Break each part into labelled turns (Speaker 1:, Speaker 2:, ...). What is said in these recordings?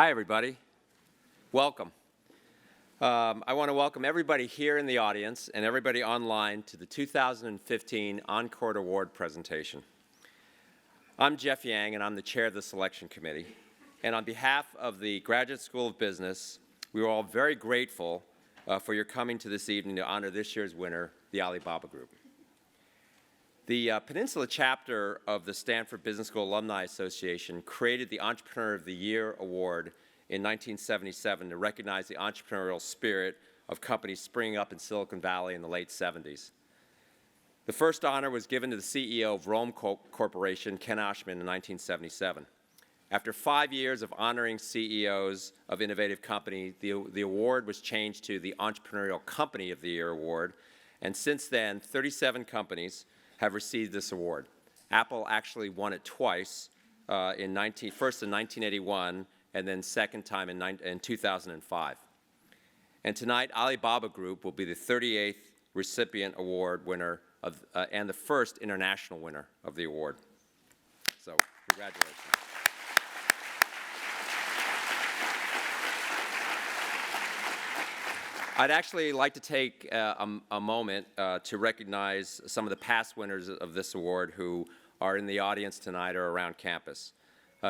Speaker 1: Hi, everybody. Welcome. I want to welcome everybody here in the audience and everybody online to the 2015 ENCORE Award presentation. I'm Jeff Yang, and I'm the chair of the selection committee. And on behalf of the Graduate School of Business, we are all very grateful for your coming to this evening to honor this year's winner, the Alibaba Group. The Peninsula chapter of the Stanford Business School Alumni Association created the Entrepreneur of the Year Award in 1977 to recognize the entrepreneurial spirit of companies springing up in Silicon Valley in the late 70s. The first honor was given to the CEO of Rome Corporation, Ken Oshman, in 1977. After 5 years of honoring CEOs of innovative companies, the award was changed to the Entrepreneurial Company of the Year Award, and since then, 37 companies have received this award. Apple actually won it twice, first in 1981 and then second time in 2005. And tonight, Alibaba Group will be the 38th recipient award winner and the first international winner of the award. So, congratulations. I'd actually like to take a moment to recognize some of the past winners of this award who are in the audience tonight or around campus.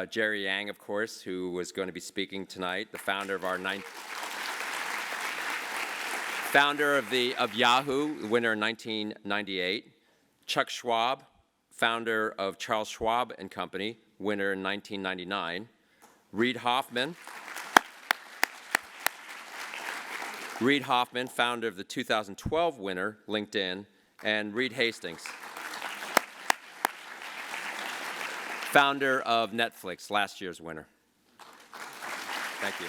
Speaker 1: Jerry Yang, of course, who was going to be speaking tonight, the founder of of Yahoo, winner in 1998. Chuck Schwab, founder of Charles Schwab and Company, winner in 1999. Reid Hoffman, founder of the 2012 winner, LinkedIn, and Reed Hastings, founder of Netflix, last year's winner. Thank you.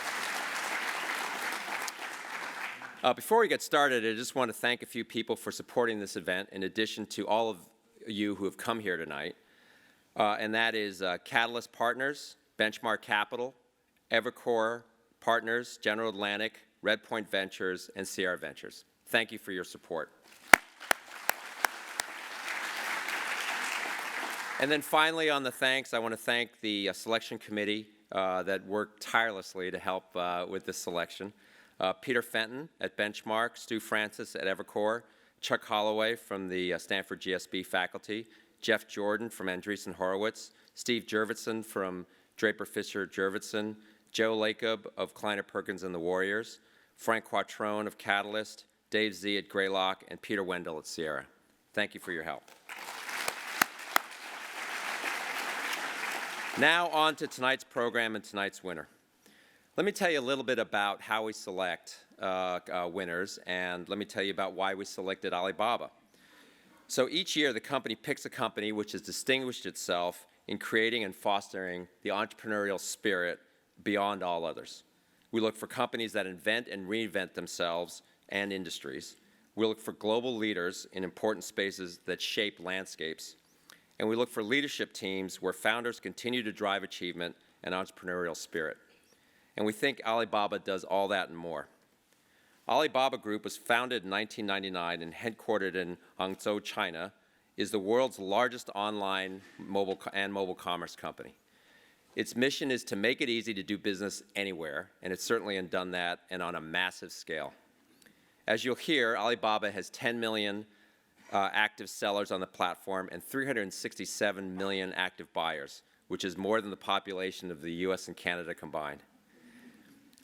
Speaker 1: Before we get started, I just want to thank a few people for supporting this event, in addition to all of you who have come here tonight. And that is Catalyst Partners, Benchmark Capital, ENCORE Partners, General Atlantic, Red Point Ventures, and Sierra Ventures. Thank you for your support. And then finally, on the thanks, I want to thank the selection committee that worked tirelessly to help with this selection. Peter Fenton at Benchmark, Stu Francis at ENCORE, Chuck Holloway from the Stanford GSB faculty, Jeff Jordan from Andreessen Horowitz, Steve Jurvetson from Draper Fisher Jurvetson, Joe Lacob of Kleiner Perkins and the Warriors, Frank Quattrone of Catalyst, Dave Z at Greylock, and Peter Wendell at Sierra. Thank you for your help. Now on to tonight's program and tonight's winner. Let me tell you a little bit about how we select winners, and let me tell you about why we selected Alibaba. So each year, the company picks a company which has distinguished itself in creating and fostering the entrepreneurial spirit beyond all others. We look for companies that invent and reinvent themselves and industries. We look for global leaders in important spaces that shape landscapes. And we look for leadership teams where founders continue to drive achievement and entrepreneurial spirit. And we think Alibaba does all that and more. Alibaba Group was founded in 1999 and headquartered in Hangzhou, China, is the world's largest online mobile commerce company. Its mission is to make it easy to do business anywhere, and it's certainly done that and on a massive scale. As you'll hear, Alibaba has 10 million active sellers on the platform and 367 million active buyers, which is more than the population of the US and Canada combined.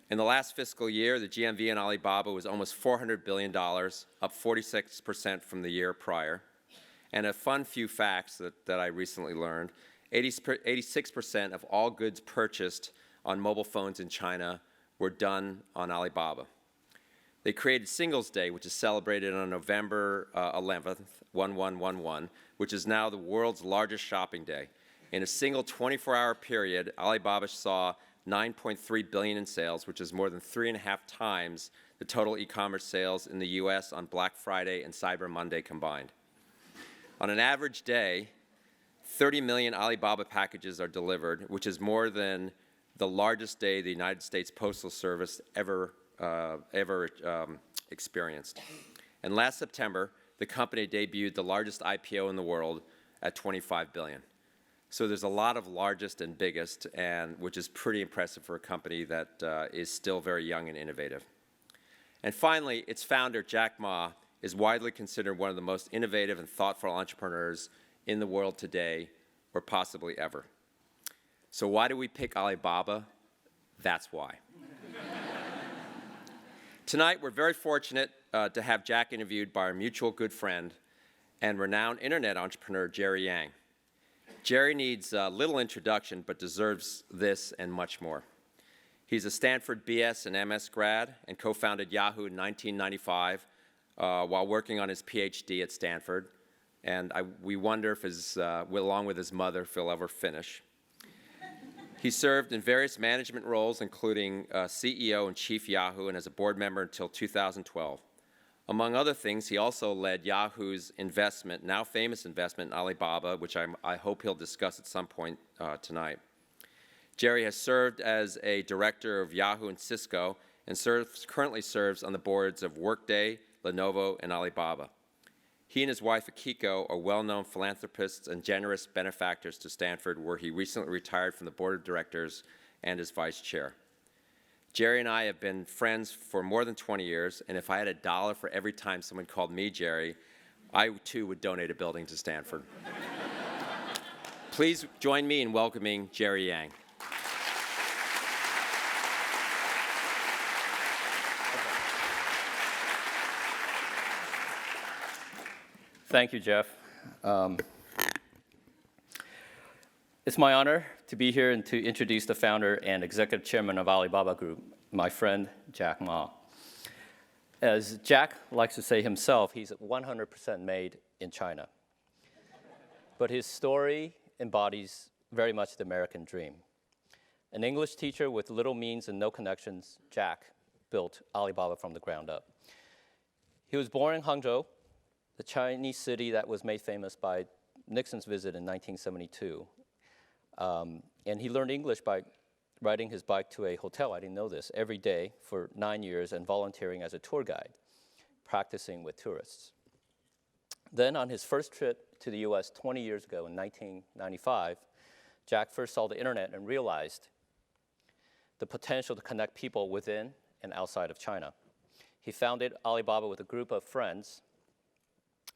Speaker 1: In the last fiscal year, the GMV in Alibaba was almost $400 billion, up 46% from the year prior. And a fun few facts that I recently learned: 86% of all goods purchased on mobile phones in China were done on Alibaba. They created Singles Day, which is celebrated on November 11th, 1111, which is now the world's largest shopping day. In a single 24-hour period, Alibaba saw $9.3 billion in sales, which is more than 3.5 times the total e-commerce sales in the US on Black Friday and Cyber Monday combined. On an average day, 30 million Alibaba packages are delivered, which is more than the largest day the United States Postal Service ever experienced. And last September, the company debuted the largest IPO in the world at $25 billion. So there's a lot of largest and biggest, and which is pretty impressive for a company that is still very young and innovative. And finally, its founder, Jack Ma, is widely considered one of the most innovative and thoughtful entrepreneurs in the world today, or possibly ever. So why do we pick Alibaba? That's why. Tonight, we're very fortunate to have Jack interviewed by our mutual good friend and renowned internet entrepreneur, Jerry Yang. Jerry needs little introduction, but deserves this and much more. He's a Stanford BS and MS grad and co-founded Yahoo in 1995 while working on his PhD at Stanford. And we wonder if, along with his mother, if he'll ever finish. He served in various management roles, including CEO and Chief Yahoo, and as a board member until 2012. Among other things, he also led Yahoo's investment, now famous investment in Alibaba, which I hope he'll discuss at some point tonight. Jerry has served as a director of Yahoo and Cisco and currently serves on the boards of Workday, Lenovo, and Alibaba. He and his wife, Akiko, are well-known philanthropists and generous benefactors to Stanford, where he recently retired from the board of directors and as vice chair. Jerry and I have been friends for more than 20 years, and if I had $1 for every time someone called me Jerry, I too would donate a building to Stanford. Please join me in welcoming Jerry Yang.
Speaker 2: Thank you, Jeff. It's my honor to be here and to introduce the founder and executive chairman of Alibaba Group, my friend Jack Ma. As Jack likes to say himself, he's 100% made in China. But his story embodies very much the American dream. An English teacher with little means and no connections, Jack built Alibaba from the ground up. He was born in Hangzhou, the Chinese city that was made famous by Nixon's visit in 1972. And he learned English by riding his bike to a hotel, I didn't know this, every day for 9 years and volunteering as a tour guide, practicing with tourists. Then on his first trip to the US 20 years ago in 1995, Jack first saw the internet and realized the potential to connect people within and outside of China. He founded Alibaba with a group of friends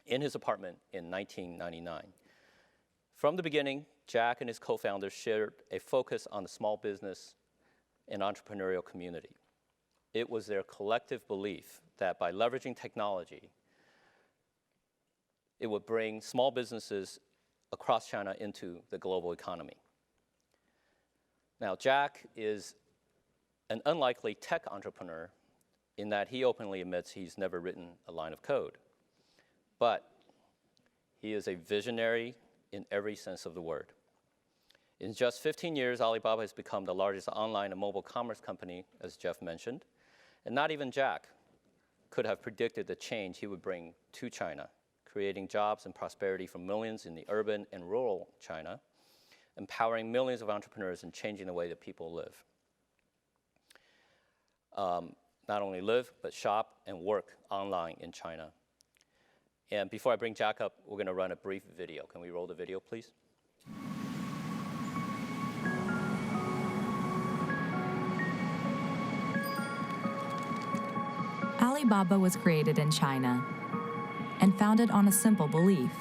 Speaker 2: in his apartment in 1999. From the beginning, Jack and his co-founders shared a focus on the small business and entrepreneurial community. It was their collective belief that by leveraging technology, it would bring small businesses across China into the global economy. Now, Jack is an unlikely tech entrepreneur in that he openly admits he's never written a line of code. But he is a visionary in every sense of the word. In just 15 years, Alibaba has become the largest online and mobile commerce company, as Jeff mentioned, and not even Jack could have predicted the change he would bring to China, creating jobs and prosperity for millions in the urban and rural China, empowering millions of entrepreneurs and changing the way that people live. Not only live, but shop and work online in China. And before I bring Jack up, we're going to run a brief video. Can we roll the video, please?
Speaker 3: Alibaba was created in China and founded on a simple belief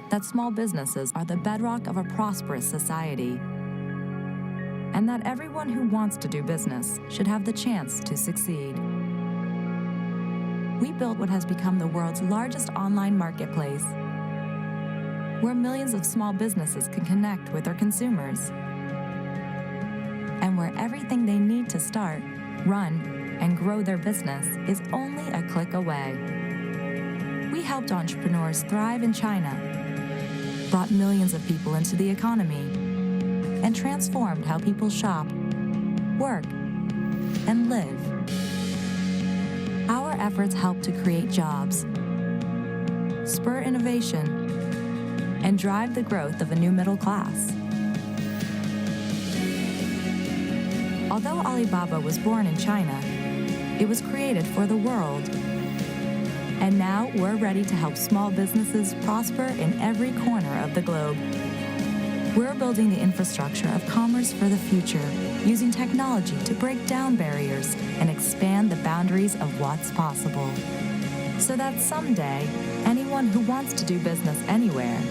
Speaker 3: that small businesses are the bedrock of a prosperous society and that everyone who wants to do business should have the chance to succeed. We built what has become the world's largest online marketplace, where millions of small businesses can connect with their consumers, and where everything they need to start, run, and grow their business is only a click away. We helped entrepreneurs thrive in China, brought millions of people into the economy, and transformed how people shop, work, and live. Our efforts help to create jobs, spur innovation, and drive the growth of a new middle class. Although Alibaba was born in China, it was created for the world And now we're ready to help small businesses prosper in every corner of the globe. We're building the infrastructure of commerce for the future, using technology to break down barriers and expand the boundaries of what's possible. So that someday, anyone who wants to do business anywhere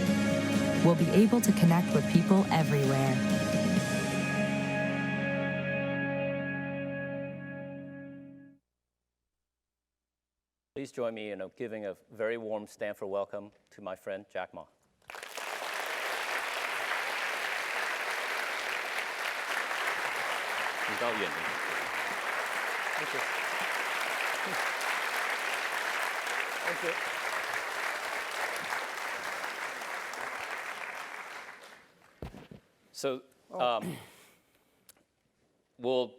Speaker 3: will be able to connect with people everywhere.
Speaker 2: Please join me in giving a very warm Stanford welcome to my friend Jack Ma. Thank you. Thank you. So we'll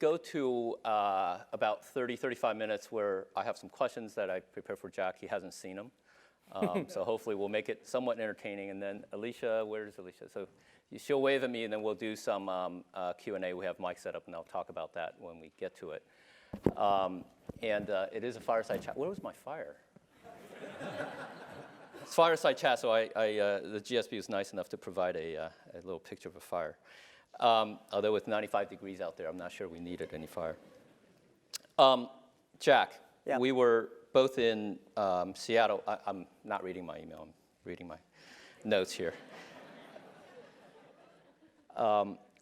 Speaker 2: go to about 30, 35 minutes where I have some questions that I prepared for Jack. He hasn't seen them. So hopefully we'll make it somewhat entertaining. And then Alicia, where's Alicia? So she'll wave at me, and then we'll do some Q&A. We have mics set up, and I'll talk about that when we get to it. It is a fireside chat. Where was my fire? It's fireside chat, so the GSB was nice enough to provide a little picture of a fire. Although with 95 degrees out there, I'm not sure we needed any fire. Jack,
Speaker 4: Yeah.
Speaker 2: We were both in Seattle. I'm not reading my email. I'm reading my notes here.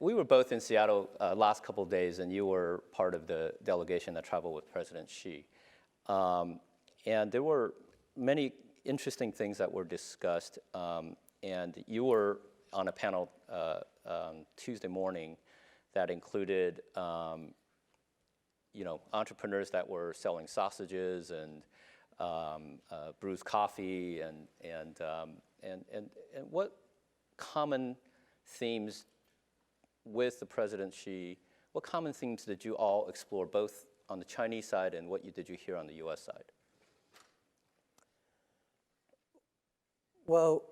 Speaker 2: We were both in Seattle last couple of days, and you were part of the delegation that traveled with President Xi. And there were many interesting things that were discussed, and you were on a panel Tuesday morning that included entrepreneurs that were selling sausages and brewed coffee, and what common themes with the President Xi, what common themes did you all explore, both on the Chinese side and what did you hear on the U.S. side?
Speaker 4: Well,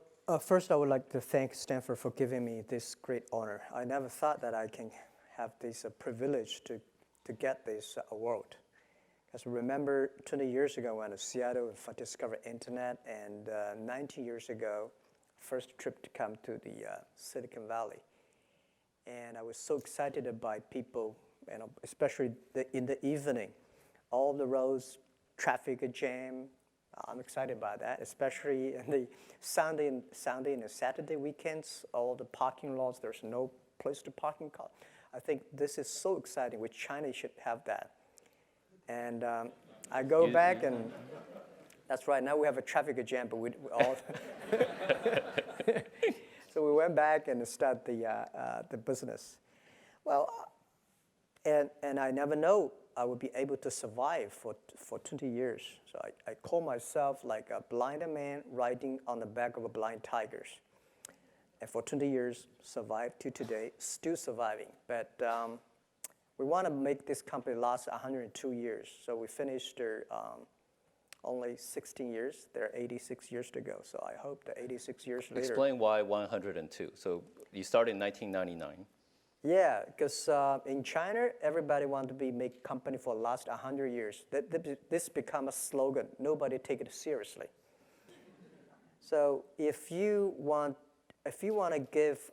Speaker 4: first I would like to thank Stanford for giving me this great honor. I never thought that I can have this privilege to get this award. Because remember 20 years ago when I was in Seattle, I discovered internet, and 19 years ago, first trip to come to the Silicon Valley. And I was so excited by people, especially in the evening, all the roads, traffic jam. I'm excited about that, especially in the Sunday and Saturday weekends, all the parking lots, there's no place to parking car. I think this is so exciting, which China should have that. And I go back, and that's right, now we have a traffic jam, but we all... So we went back and started the business. Well, and I never know I would be able to survive for 20 years. So I call myself like a blind man riding on the back of a blind tigers. And for 20 years, survived to today, still surviving. But we want to make this company last 102 years. So we finished only 16 years. There are 86 years to go. So I hope that 86 years later.
Speaker 2: Explain why 102. So you started in 1999.
Speaker 4: Yeah, because in China, everybody wants to make company for the last 100 years. This become a slogan. Nobody take it seriously. So if you want to give,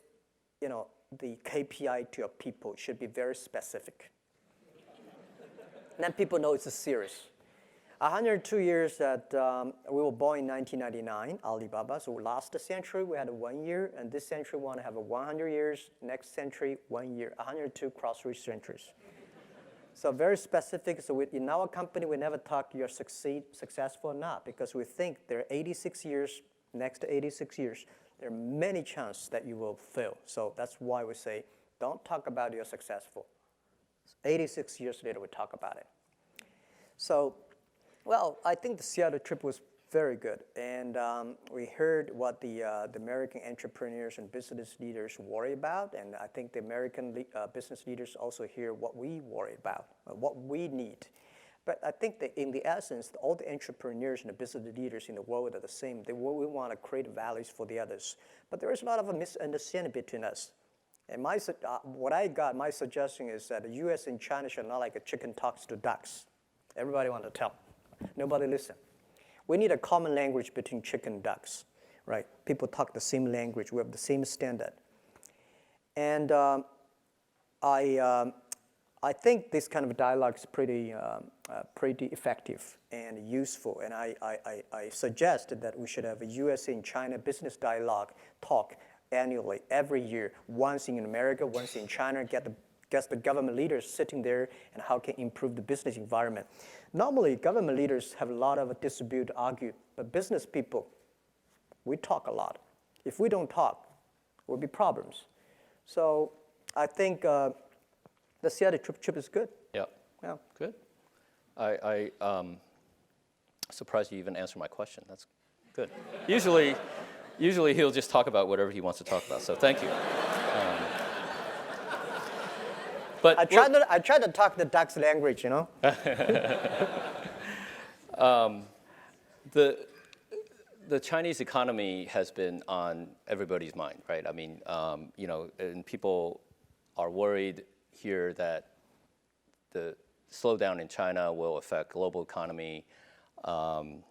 Speaker 4: the KPI to your people, it should be very specific. Then people know it's serious. 102 years that we were born in 1999, Alibaba. So last century, we had 1 year, and this century, we want to have 100 years. Next century, 1 year. 102 cross 3 centuries. So very specific. So in our company, we never talk you're successful or not, because we think there are 86 years, next to 86 years, there are many chances that you will fail. So that's why we say, don't talk about you're successful. 86 years later, we talk about it. So, well, I think the Seattle trip was very good. And we heard what the American entrepreneurs and business leaders worry about. And I think the American business leaders also hear what we worry about, what we need. But I think that in the essence, all the entrepreneurs and the business leaders in the world are the same. We want to create values for the others. But there is a lot of a misunderstanding between us. And my suggestion is that the U.S. and China should not like a chicken talks to ducks. Everybody wants to tell. Nobody listen. We need a common language between chicken and ducks, right? People talk the same language. We have the same standard. And I think this kind of dialogue is pretty effective and useful. And I suggest that we should have a U.S. and China business dialogue talk annually, every year, once in America, once in China, get the government leaders sitting there and how can improve the business environment. Normally, government leaders have a lot of dispute, argue, but business people, we talk a lot. If we don't talk, there will be problems. So I think the Seattle trip is good.
Speaker 2: Yeah.
Speaker 4: Yeah.
Speaker 2: Good. I surprised you even answered my question. That's good. Usually he'll just talk about whatever he wants to talk about. So thank you. But
Speaker 4: I try to talk the duck's language, you know.
Speaker 2: The Chinese economy has been on everybody's mind, right? I mean, and people are worried here that the slowdown in China will affect global economy. How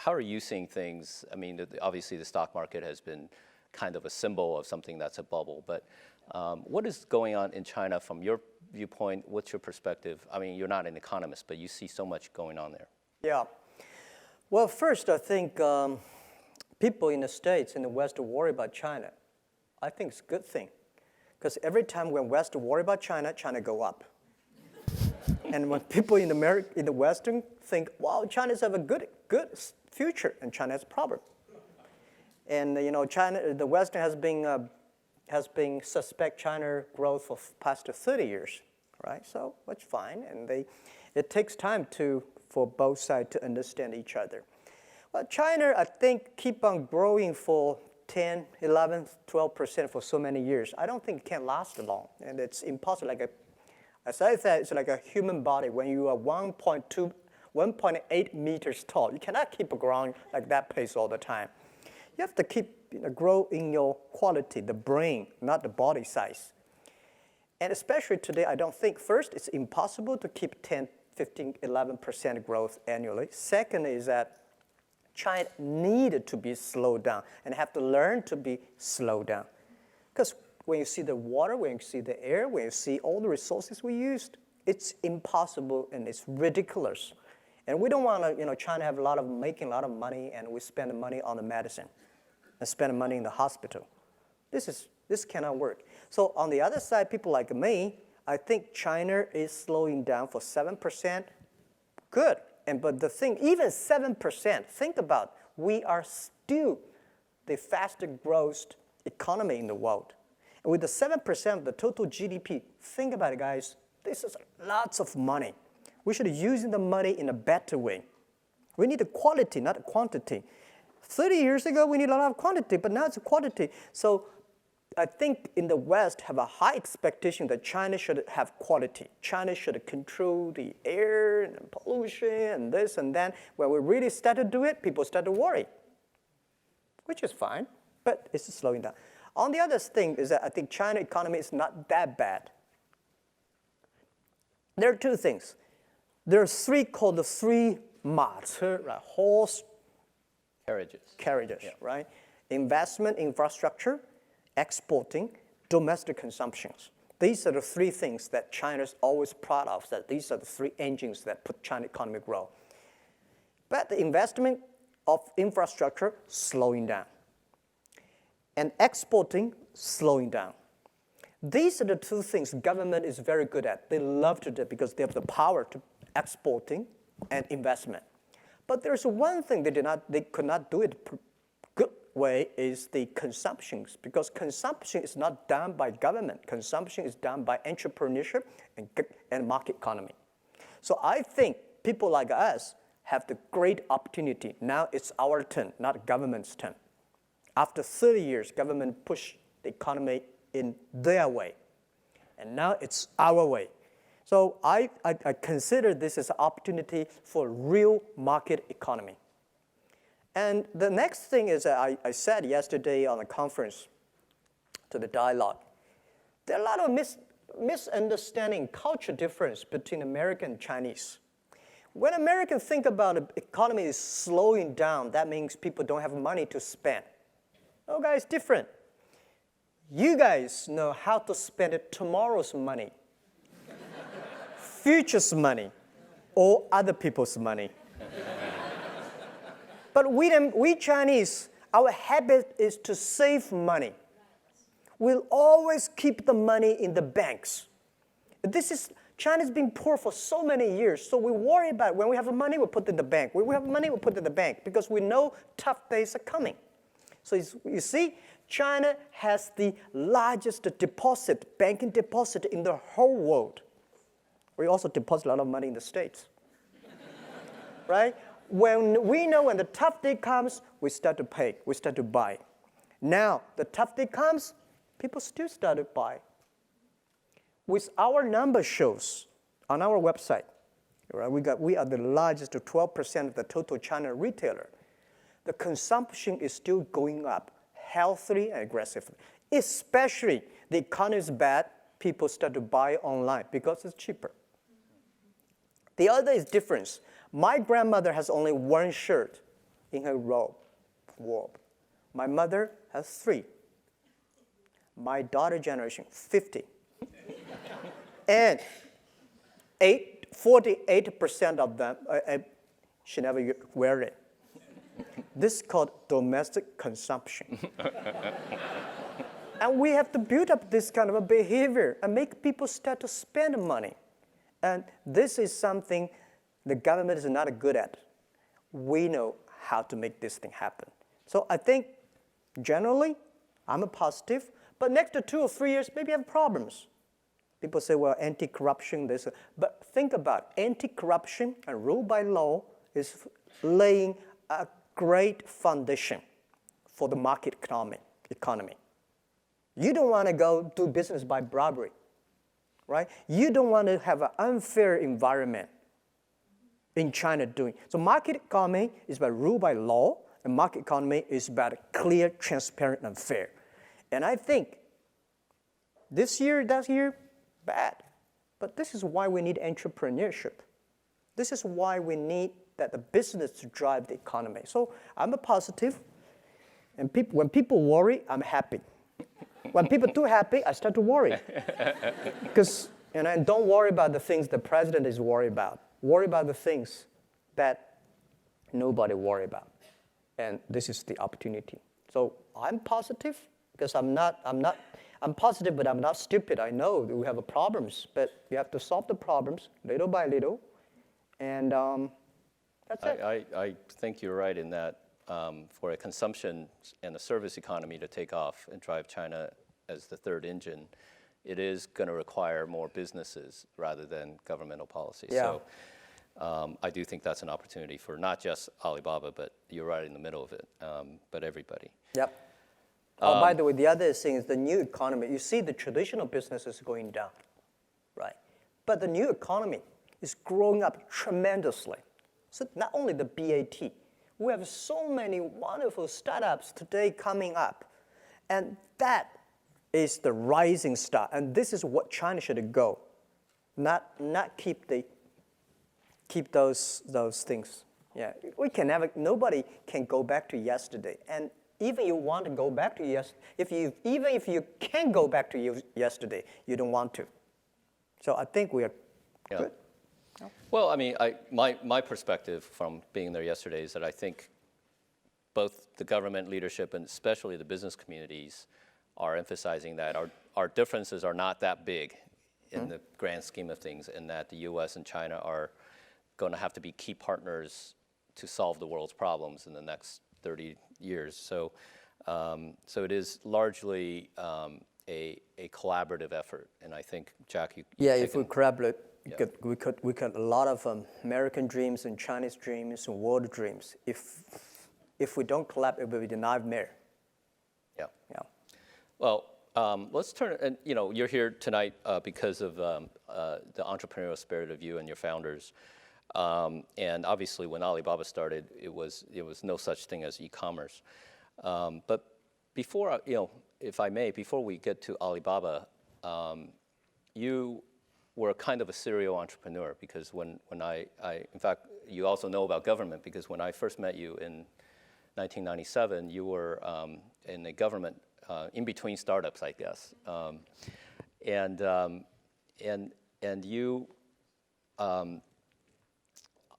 Speaker 2: are you seeing things? I mean, obviously the stock market has been kind of a symbol of something that's a bubble, but what is going on in China from your viewpoint? What's your perspective? I mean, you're not an economist, but you see so much going on there.
Speaker 4: Yeah. Well, first, I think people in the States, in the West, worry about China. I think it's a good thing. Because every time when West worry about China, China go up. And when people in the Western think, wow, China's have a good future, and China has a problem. And China, the Western has been suspect China growth for past 30 years, right? So that's fine, and it takes time for both sides to understand each other. Well, China, I think, keep on growing for 10, 11, 12% for so many years. I don't think it can last long, and it's impossible. As I said, it's like a human body. When you are 1.8 meters tall, you cannot keep growing like that pace all the time. You have to keep grow in your quality, the brain, not the body size. And especially today, I don't think, first, it's impossible to keep 10, 15, 11% growth annually. Second is that China needed to be slowed down and have to learn to be slowed down. Because when you see the water, when you see the air, when you see all the resources we used, it's impossible and it's ridiculous. And we don't want to, China have making a lot of money, and we spend the money on the medicine and spend money in the hospital. This cannot work. So on the other side, people like me, I think China is slowing down for 7%. Good. But the thing, even 7%, think about, we are still the fastest growth economy in the world. And with the 7% of the total GDP, think about it, guys. This is lots of money. We should use the money in a better way. We need the quality, not the quantity. 30 years ago, we need a lot of quantity, but now it's quality. So I think in the West have a high expectation that China should have quality. China should control the air and pollution and this and that. When we really start to do it, people start to worry, which is fine, but it's slowing down. On the other thing is that I think China economy is not that bad. There are two things. There are three called the three mats, right? Horse carriages, yeah. Right? Investment, infrastructure, exporting, domestic consumptions. These are the three things that China's always proud of, that these are the three engines that put China economy grow. But the investment of infrastructure slowing down. And exporting slowing down. These are the two things government is very good at. They love to do it because they have the power to exporting and investment. But there's one thing they could not do it good way is the consumptions, because consumption is not done by government. Consumption is done by entrepreneurship and market economy. So I think people like us have the great opportunity. Now it's our turn, not government's turn. After 30 years, government pushed the economy in their way. And now it's our way. So I consider this as an opportunity for real market economy. And the next thing is that I said yesterday on a conference to the dialogue, there are a lot of misunderstanding, culture difference between American and Chinese. When Americans think about the economy is slowing down, that means people don't have money to spend. No, guys, different. You guys know how to spend tomorrow's money, future's money, or other people's money. But we Chinese, our habit is to save money. We'll always keep the money in the banks. China's been poor for so many years, so we worry about when we have money, we put it in the bank. When we have money, we put it in the bank because we know tough days are coming. So you see, China has the largest banking deposit in the whole world. We also deposit a lot of money in the States, right? When we know when the tough day comes, we start to pay, we start to buy. Now, the tough day comes, people still start to buy. With our number shows on our website, right, we are the largest, 12% of the total China retailer. The consumption is still going up, healthily and aggressively. Especially the economy is bad, people start to buy online because it's cheaper. The other is difference. My grandmother has only one shirt in her wardrobe. My mother has 3. My daughter generation, 50. And 48% of them, she never wear it. This is called domestic consumption. And we have to build up this kind of a behavior and make people start to spend money. And this is something the government is not good at. We know how to make this thing happen. So I think generally, I'm a positive, but next to 2 or 3 years, maybe I have problems. People say, well, anti-corruption, this. But think about it. Anti-corruption and rule by law is laying a great foundation for the market economy. You don't want to go do business by bribery, right? You don't want to have an unfair environment in China doing. So market economy is about rule by law, and market economy is about clear, transparent, and fair. And I think this year, that year, bad. But this is why we need entrepreneurship. This is why we need the business to drive the economy. So I'm a positive, and when people worry, I'm happy. When people are too happy, I start to worry. Because and don't worry about the things the president is worried about. Worry about the things that nobody worry about. And this is the opportunity. So I'm positive because I'm positive, but I'm not stupid. I know that we have problems, but we have to solve the problems little by little. And that's it.
Speaker 2: I think you're right in that for a consumption and a service economy to take off and drive China as the third engine, it is going to require more businesses rather than governmental policy.
Speaker 4: Yeah.
Speaker 2: So I do think that's an opportunity for not just Alibaba, but you're right in the middle of it, but everybody.
Speaker 4: Yep. Oh, by the way, the other thing is the new economy. You see the traditional business is going down, right? But the new economy is growing up tremendously. So not only the BAT, we have so many wonderful startups today coming up. And that is the rising star. And this is what China should go, not keep those things. Yeah, nobody can go back to yesterday. And even you want to go back to yesterday, even if you can go back to yesterday, you don't want to. So I think we are good.
Speaker 2: Well, I mean, my perspective from being there yesterday is that I think both the government leadership and especially the business communities are emphasizing that our differences are not that big in the grand scheme of things, and that the U.S. and China are going to have to be key partners to solve the world's problems in the next 30 years. So, so it is largely a collaborative effort, and I think Jack,
Speaker 4: if we collaborate, we could a lot of American dreams and Chinese dreams and world dreams. If we don't collaborate, it will be a nightmare.
Speaker 2: Yeah.
Speaker 4: Yeah.
Speaker 2: Well, let's turn, and you're here tonight because of the entrepreneurial spirit of you and your founders. And obviously, when Alibaba started, it was no such thing as e-commerce. But before, if I may, before we get to Alibaba, you were kind of a serial entrepreneur because when I, in fact, you also know about government because when I first met you in 1997, you were in a government in between startups, I guess, and you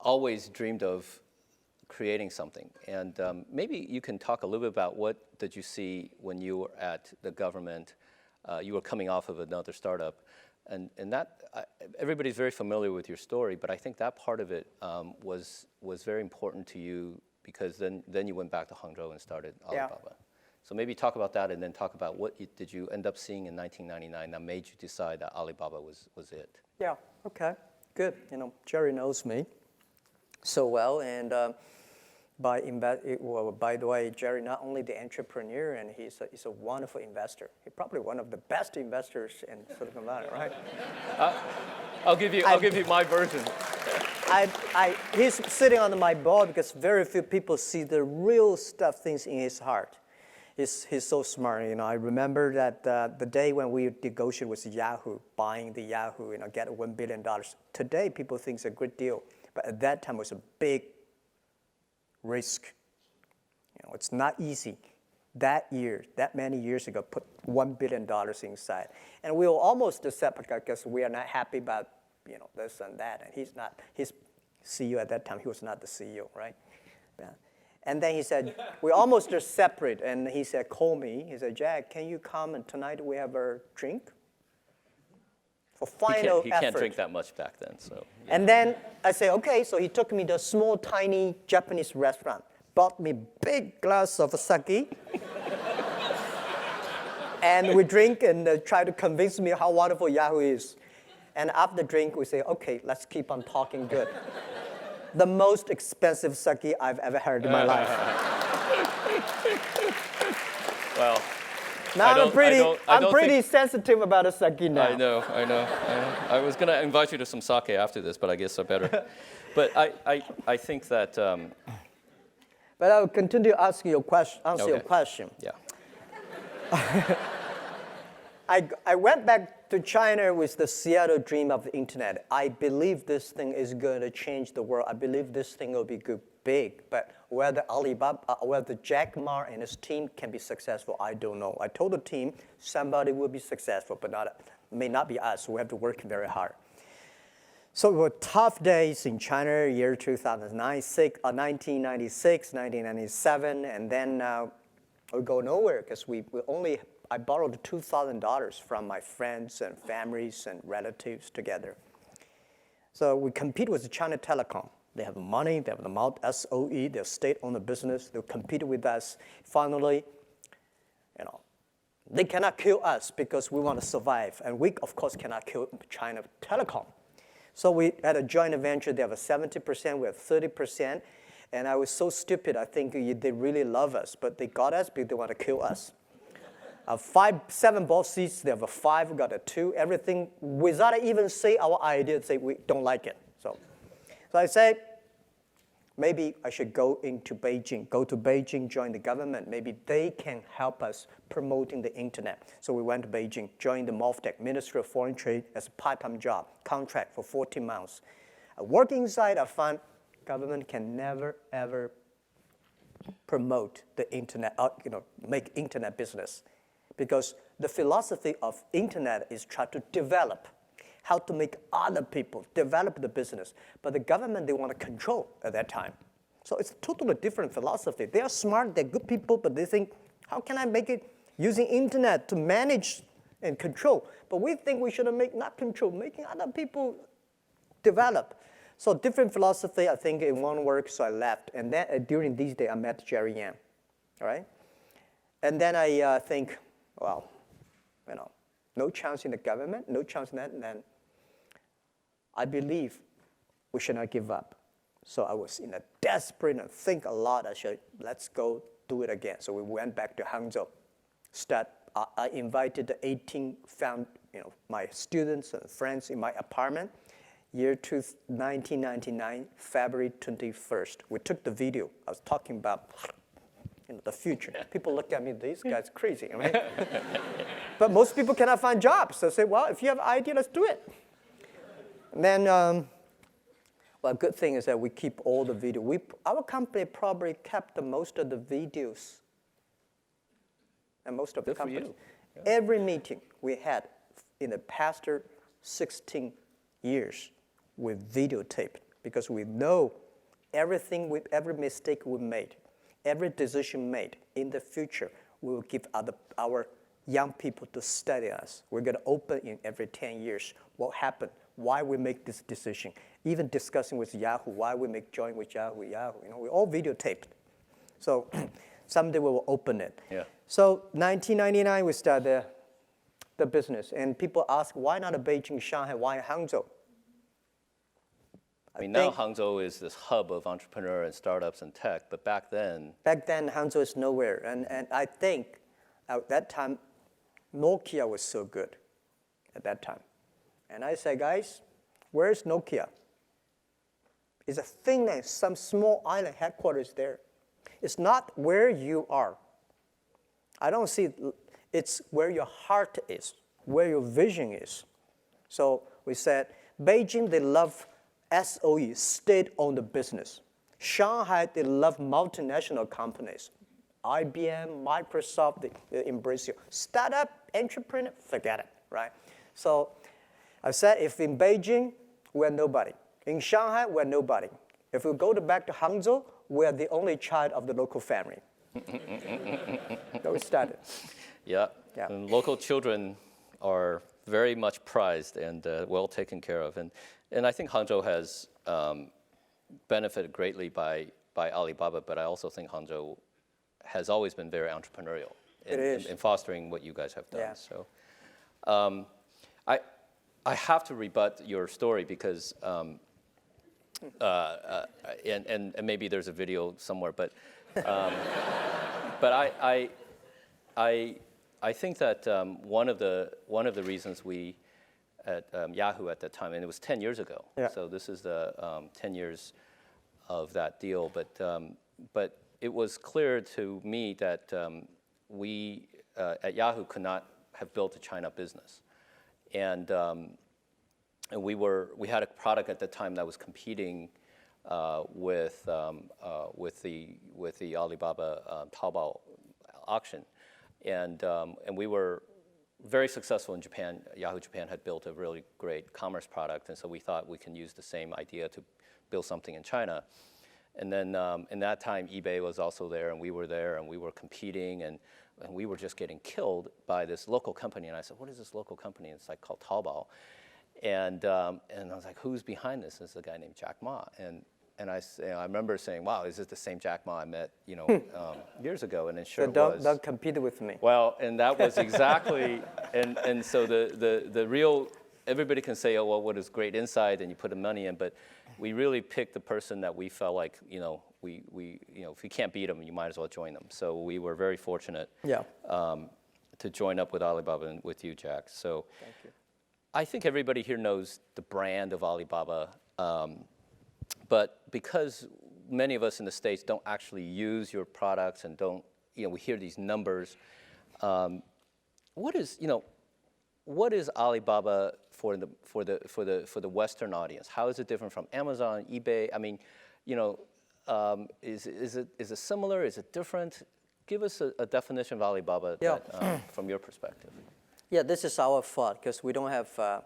Speaker 2: always dreamed of creating something. And maybe you can talk a little bit about what did you see when you were at the government. You were coming off of another startup. And that, everybody's very familiar with your story, but I think that part of it was very important to you because then you went back to Hangzhou and started Alibaba. Yeah. So maybe talk about that and then talk about what did you end up seeing in 1999 that made you decide that Alibaba was it?
Speaker 4: Yeah, okay, good. You know, Jerry knows me so well, and by the way, Jerry not only the entrepreneur, and he's a wonderful investor. He's probably one of the best investors in Silicon Valley, right?
Speaker 2: I'll give you my version.
Speaker 4: He's sitting on my board because very few people see the real things in his heart. He's so smart. You know, I remember that the day when we negotiated with Yahoo, buying the Yahoo, get $1 billion. Today, people think it's a good deal, but at that time it was a big risk. It's not easy. That many years ago, put $1 billion inside, and we were almost separate because we are not happy about this and that. And he's not. His CEO at that time, he was not the CEO, right? Yeah. And then he said, we almost are separate. And he said, call me. He said, Jack, can you come and tonight we have a drink? For final
Speaker 2: he
Speaker 4: effort.
Speaker 2: Can't drink that much back then, so. Yeah.
Speaker 4: And then I said, okay. So he took me to a small, tiny Japanese restaurant, bought me big glass of sake. And we drink and try to convince me how wonderful Yahoo is. And after the drink, we say, okay, let's keep on talking good. The most expensive sake I've ever heard in my life.
Speaker 2: Well,
Speaker 4: now I'm pretty sensitive about a sake now.
Speaker 2: I know. I was going to invite you to some sake after this, but I guess I better. But I think that.
Speaker 4: But I'll continue to answer your question.
Speaker 2: Yeah.
Speaker 4: I went back to China with the Seattle dream of the internet. I believe this thing is going to change the world. I believe this thing will be big. But whether Jack Ma and his team can be successful, I don't know. I told the team somebody will be successful, but may not be us. We have to work very hard. So it were tough days in China, year 1996, 1997, and then we go nowhere because I borrowed $2,000 from my friends and families and relatives together. So we compete with China Telecom. They have money, they have the SOE, they're state-owned business. They compete with us. Finally, they cannot kill us because we want to survive. And we, of course, cannot kill China Telecom. So we had a joint venture. They have a 70%, we have 30%. And I was so stupid, I think they really love us, but they got us because they want to kill us. 7 board seats, they have a 5, we got a 2, everything without even say our idea, say we don't like it. So I say, maybe I should go to Beijing, join the government. Maybe they can help us promoting the internet. So we went to Beijing, joined the MOFTEC, Ministry of Foreign Trade, as a part-time job, contract for 14 months. Working inside, I found government can never, ever promote the internet, make internet business. Because the philosophy of internet is try to develop, how to make other people develop the business. But the government, they want to control at that time. So it's a totally different philosophy. They are smart, they're good people, but they think, how can I make it using internet to manage and control? But we think we should not control, making other people develop. So different philosophy, I think it won't work, so I left. And then during these days, I met Jerry Yang, all right? And then I think, well, no chance in the government, no chance in that, and then I believe we should not give up. So I was in a desperate and think a lot. Let's go do it again. So we went back to Hangzhou. I invited the 18 my students and friends in my apartment. Year 1999, February 21st. We took the video. I was talking about the future. People look at me, these guys crazy, right? But most people cannot find jobs. So I say, well, if you have an idea, let's do it. And then, well, good thing is that we keep all the video. Our company probably kept the most of the videos and most of the
Speaker 2: Good for
Speaker 4: companies.
Speaker 2: you. Yeah.
Speaker 4: Every meeting we had in the past 16 years, we videotaped because we know everything, every mistake we made, every decision made in the future, we will give our young people to study us. We're going to open in every 10 years what happened, why we make this decision, even discussing with Yahoo, why we make joint with Yahoo. You know, we all videotaped. So someday we will open it.
Speaker 2: Yeah.
Speaker 4: So 1999, we started the business. And people ask, why not Beijing, Shanghai, why Hangzhou?
Speaker 2: I mean, now Hangzhou is this hub of entrepreneur and startups and tech, but back then,
Speaker 4: Hangzhou is nowhere. And I think at that time, Nokia was so good at that time. And I said, guys, where's Nokia? It's a thing that some small island headquarters there. It's not where you are. I don't see it's where your heart is, where your vision is. So we said, Beijing, they love SOE, state-owned business. Shanghai, they love multinational companies. IBM, Microsoft, they embrace you. Startup, entrepreneur, forget it, right? So I said, if in Beijing, we're nobody. In Shanghai, we're nobody. If we go back to Hangzhou, we're the only child of the local family. So we started.
Speaker 2: yeah.
Speaker 4: Yeah.
Speaker 2: And local children are very much prized and well taken care of. And I think Hangzhou has benefited greatly by Alibaba, but I also think Hangzhou has always been very entrepreneurial in fostering what you guys have done.
Speaker 4: Yeah.
Speaker 2: So I have to rebut your story because, and maybe there's a video somewhere, but I think that one of the reasons we at Yahoo at that time, and it was 10 years ago.
Speaker 4: Yeah.
Speaker 2: So this is the 10 years of that deal. But it was clear to me that we at Yahoo could not have built a China business, and we had a product at the time that was competing with the Alibaba Taobao auction, and we were very successful in Japan. Yahoo Japan had built a really great commerce product, and so we thought we can use the same idea to build something in China. And then in that time, eBay was also there, and we were there, and we were competing, and we were just getting killed by this local company. And I said, what is this local company? It's like called Taobao. And I was like, who's behind this? It's a guy named Jack Ma. And I remember saying, wow, is this the same Jack Ma I met years ago? And it sure was.
Speaker 4: Don't compete with me.
Speaker 2: Well, and that was exactly, and so the real, everybody can say, oh, well, what is great insight, and you put the money in, but we really picked the person that we felt like, we if you can't beat them, you might as well join them. So we were very fortunate to join up with Alibaba and with you, Jack. So
Speaker 4: thank you.
Speaker 2: I think everybody here knows the brand of Alibaba, but because many of us in the States don't actually use your products and don't, we hear these numbers. What is Alibaba for the Western audience? How is it different from Amazon, eBay? I mean, is it similar? Is it different? Give us a definition of Alibaba from your perspective.
Speaker 4: Yeah, this is our fault because we don't have our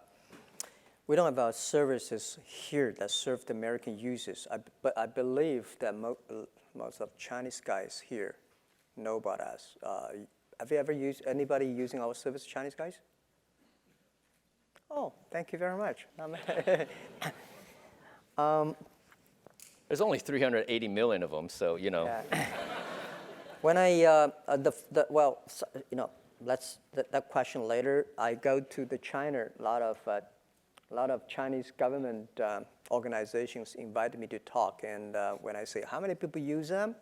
Speaker 4: services here that serve the American users. But I believe that most of Chinese guys here know about us. Have you ever used anybody using our service, Chinese guys? Oh, thank you very much.
Speaker 2: There's only 380 million of them, so
Speaker 4: Yeah. When let's that question later. I go to the China. A lot of Chinese government organizations invite me to talk, and when I say how many people use them,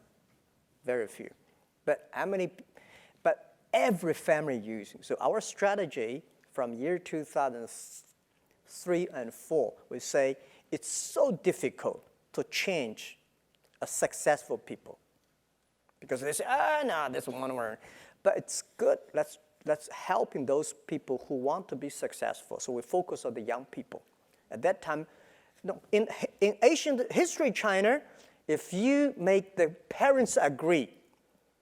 Speaker 4: very few. But every family using. So our strategy from year 2003 and 4, we say it's so difficult to change a successful people because they say, no, this one word. But it's good. Let's helping those people who want to be successful. So we focus on the young people. At that time, in ancient history China, if you make the parents agree,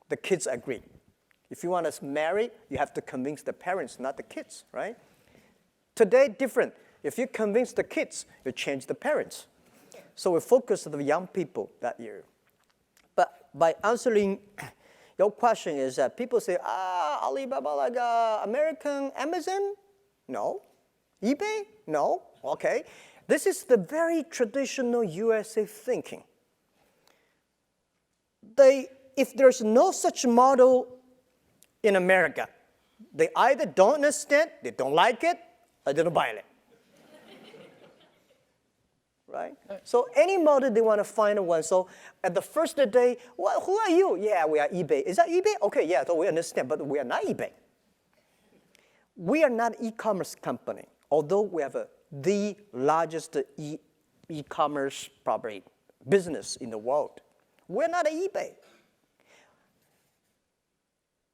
Speaker 4: the kids agree. If you want to marry, you have to convince the parents, not the kids, right? Today, different. If you convince the kids, you change the parents. So we focus on the young people that year. But by answering your question is that people say, Alibaba like American Amazon? No. eBay? No. Okay. This is the very traditional USA thinking. If there's no such model in America, they either don't understand, they don't like it, or they don't buy it. Right? So any model, they want to find one. So at the first day, well, who are you? Yeah, we are eBay. Is that eBay? Okay, yeah, so we understand, but we are not eBay. We are not e-commerce company, although we have the largest e-commerce probably business in the world. We're not an eBay.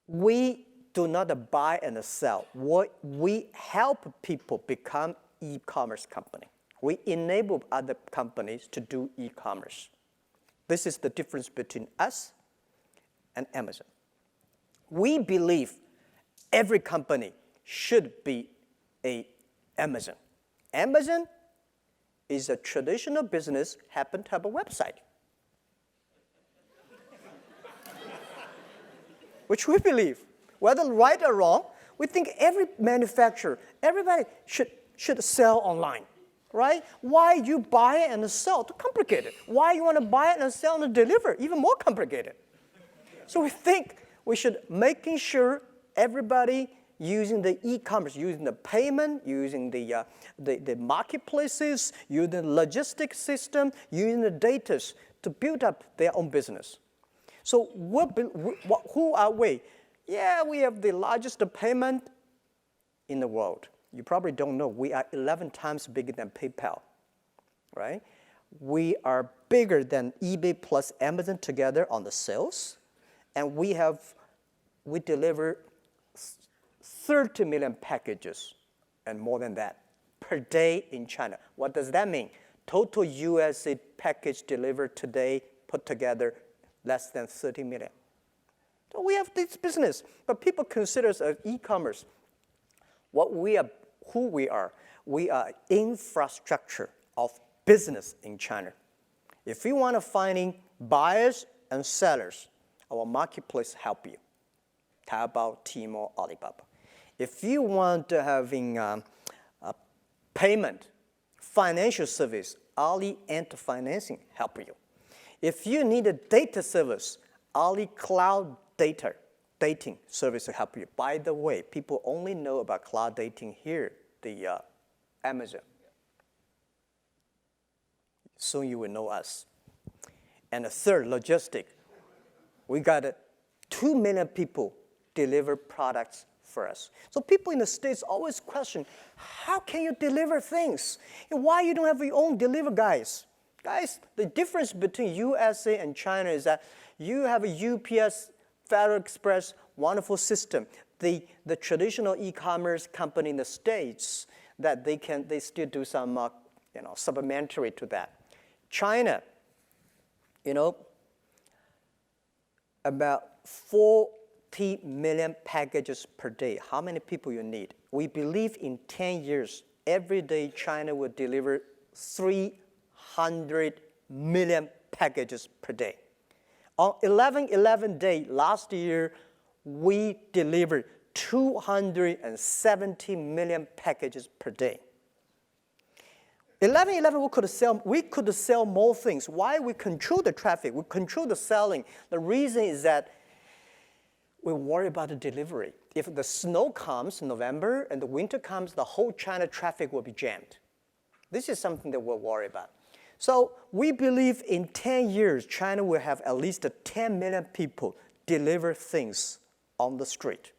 Speaker 4: We do not buy and sell. We help people become e-commerce company. We enable other companies to do e-commerce. This is the difference between us and Amazon. We believe every company should be an Amazon. Amazon is a traditional business, happen to have a website. Which we believe, whether right or wrong, we think every manufacturer, everybody should sell online. Right? Why you buy it and sell? Too complicated. Why you want to buy it and sell and deliver? Even more complicated. So we think we should making sure everybody using the e-commerce, using the payment, using the marketplaces, using the logistics system, using the data to build up their own business. So who are we? Yeah, we have the largest payment in the world. You probably don't know, we are 11 times bigger than PayPal, right? We are bigger than eBay plus Amazon together on the sales, and we deliver 30 million packages and more than that per day in China. What does that mean? Total USA package delivered today put together less than 30 million. So we have this business, but people consider us as e-commerce. Who we are infrastructure of business in China. If you want to find buyers and sellers, our marketplace help you. Taobao, Tmall, Alibaba. If you want to having a payment, financial service, Ali Ant Financing help you. If you need a data service, Ali Cloud Dating service will help you. By the way, people only know about cloud dating here, the Amazon. Soon you will know us. And the third, logistic. We got 2 million people deliver products for us. So people in the States always question, how can you deliver things? And why you don't have your own deliver guys? Guys, the difference between USA and China is that you have a UPS, Federal Express, wonderful system. The traditional e-commerce company in the States, that they still do some supplementary to that. China, about 40 million packages per day. How many people you need? We believe in 10 years, every day China will deliver 300 million packages per day. On 11/11 day last year, we delivered 270 million packages per day. 11/11 we could sell more things. Why? We control the traffic, we control the selling. The reason is that we worry about the delivery. If the snow comes in November and the winter comes, the whole China traffic will be jammed. This is something that we're worried about. So we believe in 10 years, China will have at least 10 million people deliver things on the street.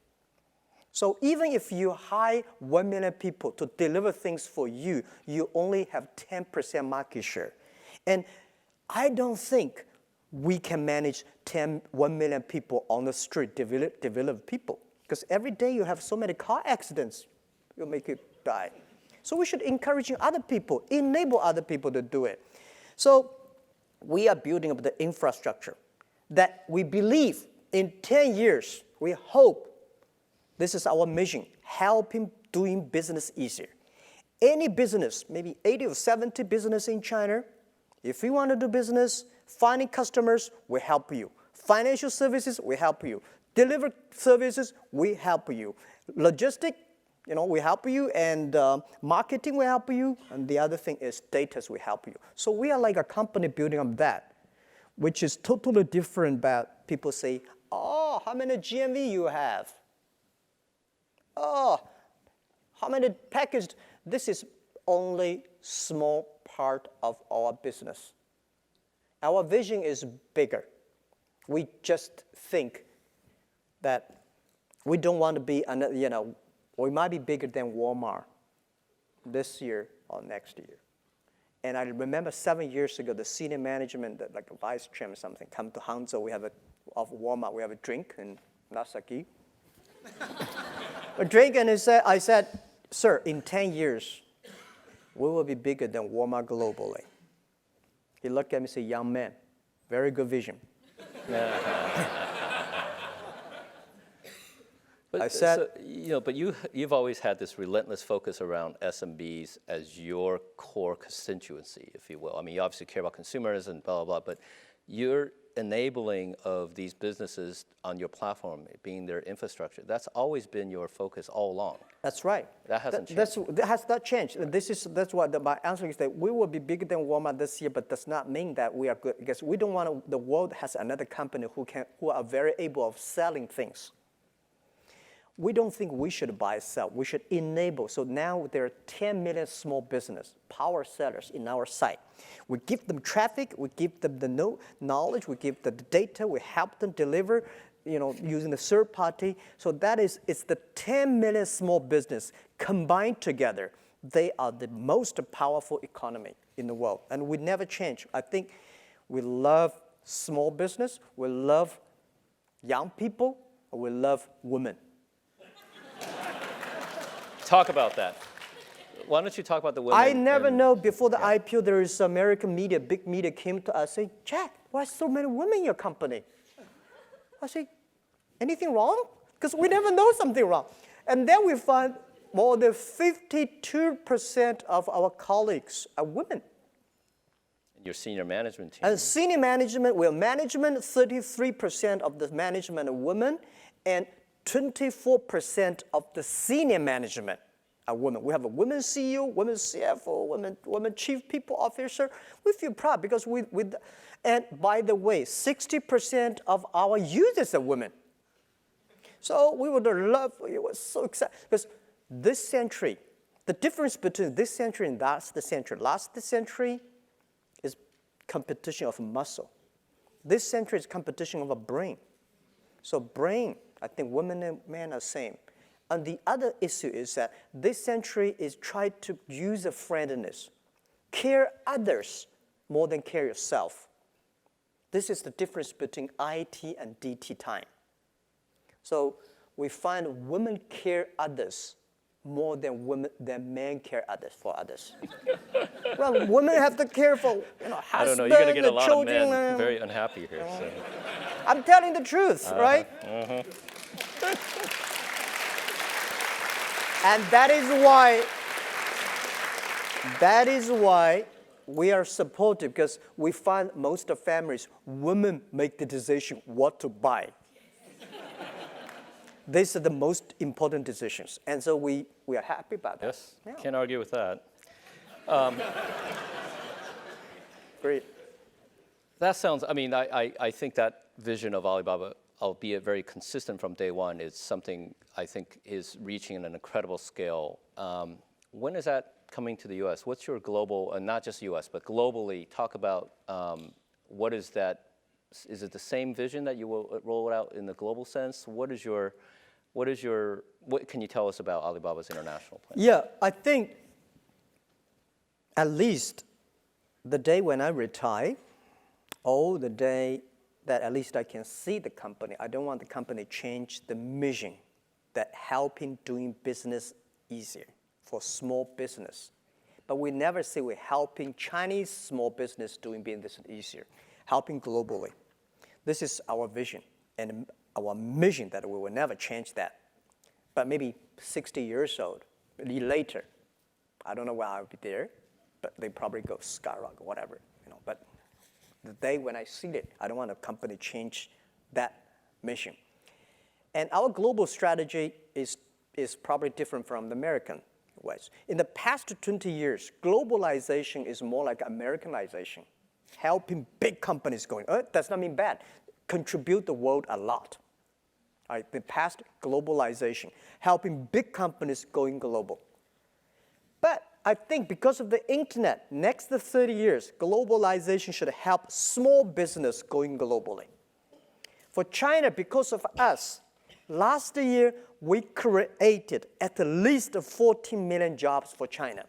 Speaker 4: So even if you hire 1 million people to deliver things for you, you only have 10% market share. And I don't think we can manage 1 million people on the street, develop people. Because every day you have so many car accidents, you'll make it die. So we should encourage other people, enable other people to do it. So we are building up the infrastructure that we believe in 10 years, we hope, this is our mission, helping doing business easier. Any business, maybe 80 or 70 business in China, if you want to do business, finding customers, we help you. Financial services, we help you. Deliver services, we help you. Logistic, we help you, and marketing, we help you, and the other thing is data, we help you. So we are like a company building on that, which is totally different about people say, oh, how many GMV you have? Oh, how many packages? This is only small part of our business. Our vision is bigger. We just think that we don't want to be, we might be bigger than Walmart this year or next year. And I remember 7 years ago, the senior management, like the vice chairman or something, come to Hangzhou. Of Walmart, we have a drink, and not sake. A drink, and I said, sir, in 10 years, we will be bigger than Walmart globally. He looked at me and said, young man, very good vision.
Speaker 2: But,
Speaker 4: I said,
Speaker 2: but you've always had this relentless focus around SMBs as your core constituency, if you will. I mean, you obviously care about consumers and blah, blah, blah, but you're enabling of these businesses on your platform, being their infrastructure. That's always been your focus all along.
Speaker 4: That's right.
Speaker 2: That hasn't changed.
Speaker 4: That has not changed. That's what my answer is, that we will be bigger than Walmart this year, but does not mean that we are good, because we don't want the world has another company who are very able of selling things. We don't think we should buy sell. We should enable. So now there are 10 million small business power sellers in our site. We give them traffic. We give them the knowledge. We give them the data. We help them deliver, using the third party. So it's the 10 million small business combined together. They are the most powerful economy in the world, and we never change. I think we love small business. We love young people. We love women.
Speaker 2: Talk about that. Why don't you talk about the women?
Speaker 4: I never know, before the IPO, there is American media, big media came to us, say, Jack, why so many women in your company? I say, anything wrong? Because we never know something wrong. And then we find more than 52% of our colleagues are women.
Speaker 2: And your senior management team.
Speaker 4: And senior management, 33% of the management are women, and 24% of the senior management are women. We have a women CEO, women CFO, women chief people officer. We feel proud because and by the way, 60% of our users are women. So we would love, we were so excited, because this century, the difference between this century and last century is competition of muscle. This century is competition of a brain. So brain, I think women and men are same. And the other issue is that this century is trying to use a friendliness, care others more than care yourself. This is the difference between IT and DT time. So we find women care others more than men care others for others. Well, women have to care for husband,
Speaker 2: I don't know. You're going to get a lot
Speaker 4: children,
Speaker 2: of men very unhappy here. So.
Speaker 4: I'm telling the truth, right? And that is why we are supportive, because we find most of families, women make the decision what to buy. These are the most important decisions. And so we are happy about that.
Speaker 2: Yes, can't argue with that.
Speaker 4: Great.
Speaker 2: That sounds, I think that vision of Alibaba, albeit very consistent from day one, is something I think is reaching an incredible scale. When is that coming to the US? What's your global, and not just US, but globally, talk about what is that? Is it the same vision that you will roll it out in the global sense? What can you tell us about Alibaba's international plan?
Speaker 4: Yeah, I think at least the day when I retire, or the day that at least I can see the company, I don't want the company to change the mission that helping doing business easier for small business. But we never say we're helping Chinese small business doing business easier, helping globally. This is our vision and our mission that we will never change that. But maybe 60 years old, maybe later, I don't know where I'll be there, but they probably go skyrocket, whatever. But the day when I see it, I don't want a company change that mission. And our global strategy is probably different from the American ways. In the past 20 years, globalization is more like Americanization, helping big companies going, does not mean bad, contribute the world a lot. Right, the past globalization, helping big companies going global. But I think because of the internet, next 30 years, globalization should help small business going globally. For China, because of us, last year we created at least 14 million jobs for China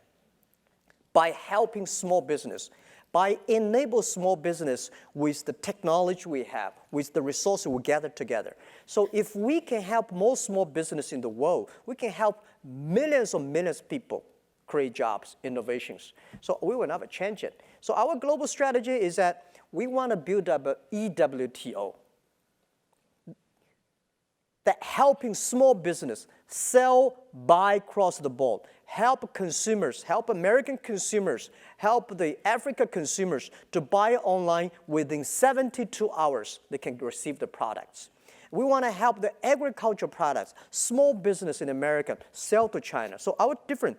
Speaker 4: by helping small business, by enable small business with the technology we have, with the resources we gather together. So if we can help more small business in the world, we can help millions of people create jobs, innovations. So we will never change it. So our global strategy is that we want to build up an EWTO, that helping small business sell, buy across the board, help consumers, help American consumers, help the African consumers to buy online within 72 hours, they can receive the products. We want to help the agricultural products, small business in America, sell to China. So our different.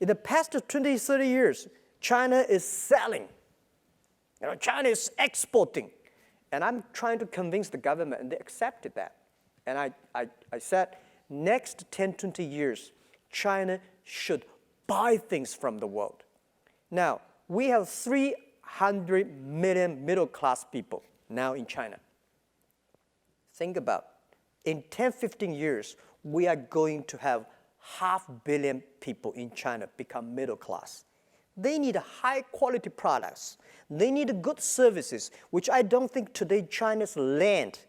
Speaker 4: In the past 20, 30 years, China is selling. China is exporting. And I'm trying to convince the government, and they accepted that. And I said, next 10, 20 years, China should buy things from the world. Now, we have 300 million middle-class people now in China. Think about, in 10, 15 years, we are going to have 500 million people in China become middle class. They need high-quality products. They need good services, which I don't think today China's land,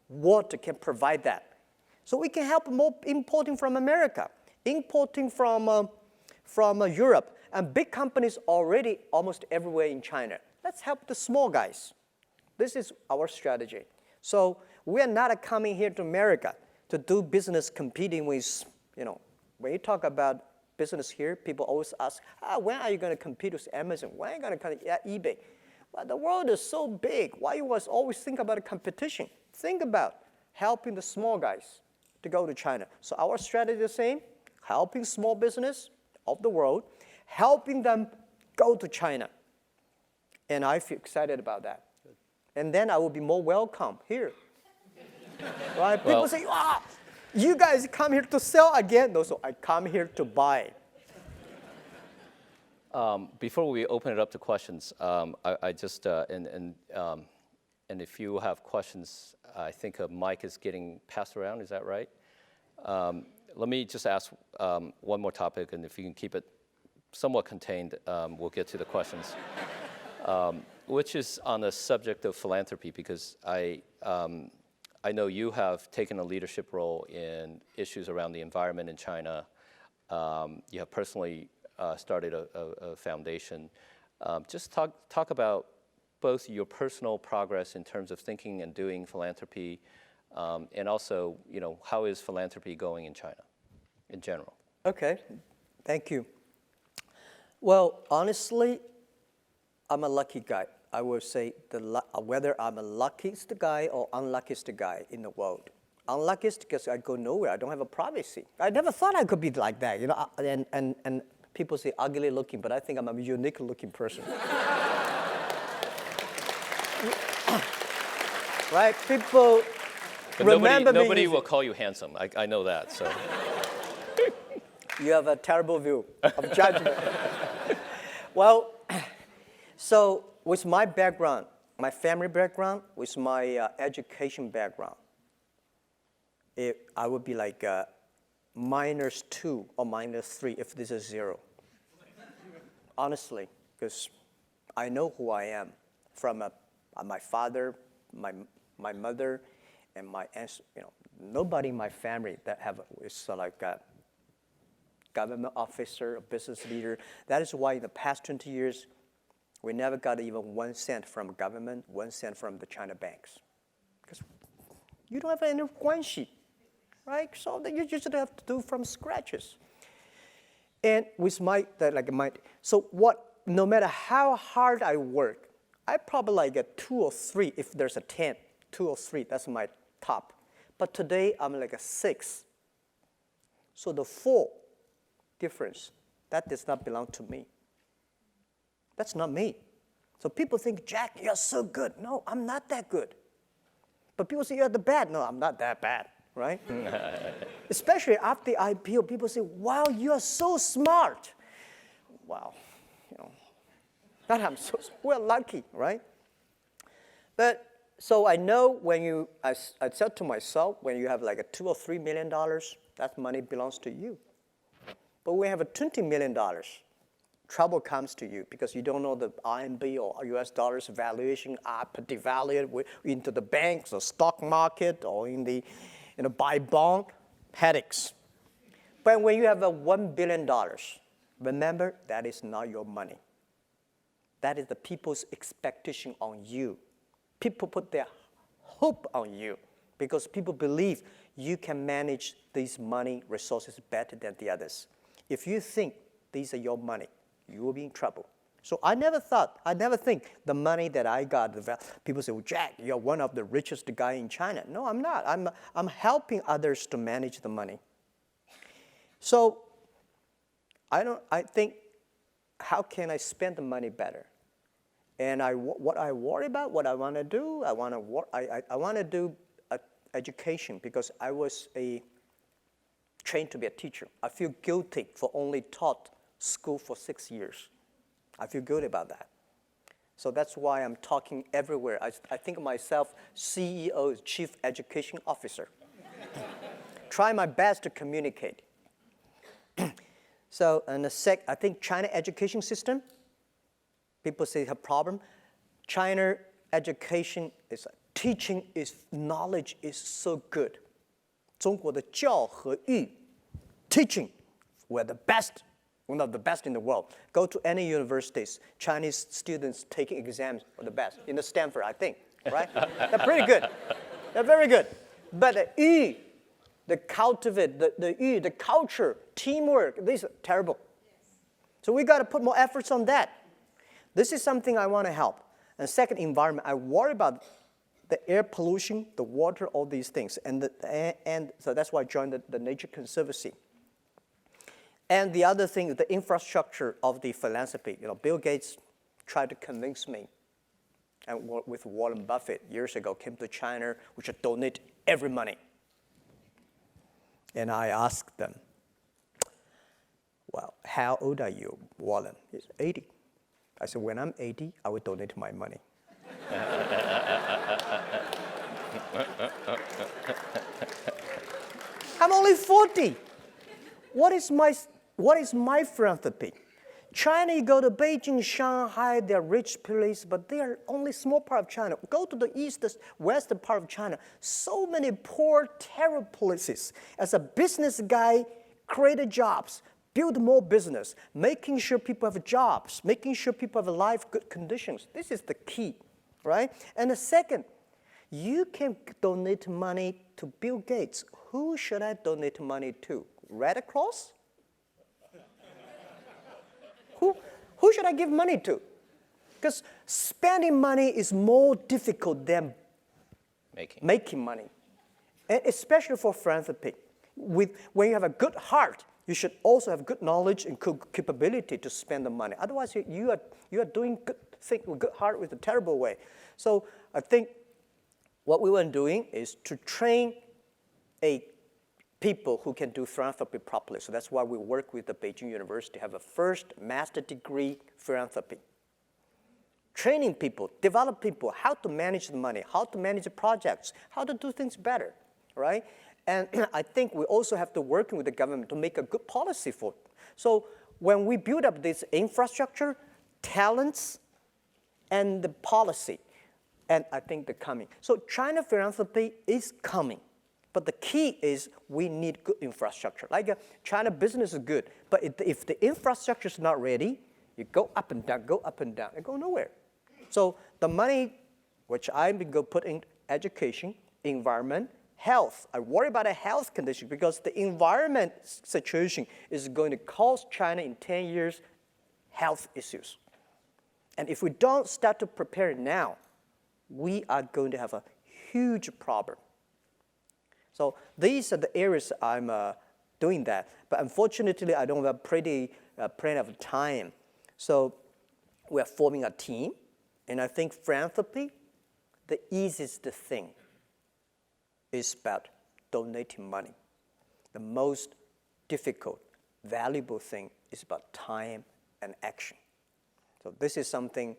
Speaker 4: water can provide that. So we can help more importing from America, importing from Europe, and big companies already almost everywhere in China. Let's help the small guys. This is our strategy. So we are not coming here to America to do business competing with, when you talk about business here, people always ask, when are you going to compete with Amazon? When are you going to compete with eBay? Well, the world is so big. Why you always think about a competition? Think about helping the small guys to go to China. So our strategy is the same, helping small business of the world, helping them go to China. And I feel excited about that. And then I will be more welcome here. Right? People say, you guys come here to sell again? No, so I come here to buy.
Speaker 2: Before we open it up to questions, I just, and if you have questions, I think a mic is getting passed around, is that right? Let me just ask one more topic, and if you can keep it somewhat contained, we'll get to the questions. Which is on the subject of philanthropy, because I know you have taken a leadership role in issues around the environment in China. You have personally started a foundation. Just talk about both your personal progress in terms of thinking and doing philanthropy, and also, how is philanthropy going in China in general?
Speaker 4: Okay, thank you. Well, honestly, I'm a lucky guy. I will say whether I'm the luckiest guy or unluckiest guy in the world. Unluckiest because I go nowhere. I don't have a privacy. I never thought I could be like that. And people say ugly looking, but I think I'm a unique looking person. Right? People
Speaker 2: but
Speaker 4: remember
Speaker 2: nobody
Speaker 4: me.
Speaker 2: will call you handsome. I know that. So
Speaker 4: you have a terrible view of judgment. Well, so with my background, my family background, with my education background, I would be like -2 or -3 if this is 0. Honestly, because I know who I am from my father, my mother, and my aunts. Nobody in my family that is like government officer, a business leader. That is why in the past 20 years, we never got even 1 cent from government, 1 cent from the China banks. Because you don't have any 关系, right? So that you just have to do from scratches. And with no matter how hard I work, I probably like a 2 or 3, if there's a 10, 2 or 3, that's my top. But today, I'm like a 6. So the 4 difference, that does not belong to me. That's not me. So people think, Jack, you're so good. No, I'm not that good. But people say, you're the bad. No, I'm not that bad, right? Especially after the IPO, people say, wow, you are so smart. Wow, we're lucky, right? But so I know I said to myself, when you have like a $2 or $3 million, that money belongs to you. But when you have a $20 million, trouble comes to you because you don't know the RMB or US dollars valuation up, devalued into the banks or stock market or buy bond, headaches. But when you have a $1 billion, remember, that is not your money. That is the people's expectation on you. People put their hope on you because people believe you can manage these money resources better than the others. If you think these are your money, you will be in trouble. So I never think the money that I got, people say, well, Jack, you're one of the richest guy in China. No, I'm not. I'm helping others to manage the money. So I think, how can I spend the money better? And what I worry about, what I want to do, I want to do education because I was trained to be a teacher. I feel guilty for only taught school for 6 years. I feel good about that. So that's why I'm talking everywhere. I think of myself CEO, Chief Education Officer. Try my best to communicate. So, and I think China education system, people say have problem. China education is teaching knowledge is so good. 中国的教和育 teaching, we're the best, one of the best in the world. Go to any universities, Chinese students taking exams are the best. In the Stanford, I think, right? They're pretty good. They're very good. But the cultivate, the culture, teamwork, these are terrible. So we got to put more efforts on that. This is something I want to help. And second, environment. I worry about the air pollution, the water, all these things. And so that's why I joined the Nature Conservancy. And the other thing is the infrastructure of the philanthropy. Bill Gates tried to convince me, and with Warren Buffett years ago, came to China, we should donate every money. And I asked them, well, how old are you, Warren? He's 80. I said, when I'm 80, I will donate my money. I'm only 40. What is my philanthropy? China, you go to Beijing, Shanghai, they're rich places, but they are only small part of China. Go to the east, western part of China. So many poor, terrible places. As a business guy, create jobs, build more business, making sure people have jobs, making sure people have life, good conditions. This is the key, right? And the second, you can donate money to Bill Gates. Who should I donate money to? Red Cross? Who should I give money to? Because spending money is more difficult than making money, and especially for philanthropy. When you have a good heart, you should also have good knowledge and capability to spend the money. Otherwise, you are doing good things with good heart with a terrible way. So I think what we were doing is to train people who can do philanthropy properly. So that's why we work with the Beijing University, have a first master degree philanthropy. Training people, develop people, how to manage the money, how to manage the projects, how to do things better, right? And I think we also have to work with the government to make a good policy for it. So when we build up this infrastructure, talents, and the policy, and I think they're coming. So China philanthropy is coming. But the key is we need good infrastructure. Like China business is good, but if the infrastructure is not ready, you go up and down, go up and down, and go nowhere. So the money which I'm going to put in education, environment, health. I worry about the health condition because the environment situation is going to cause China in 10 years health issues. And if we don't start to prepare now, we are going to have a huge problem. So these are the areas I'm doing that. But unfortunately, I don't have a pretty plan of time. So we're forming a team. And I think philanthropy, the easiest thing is about donating money. The most difficult, valuable thing is about time and action. So this is something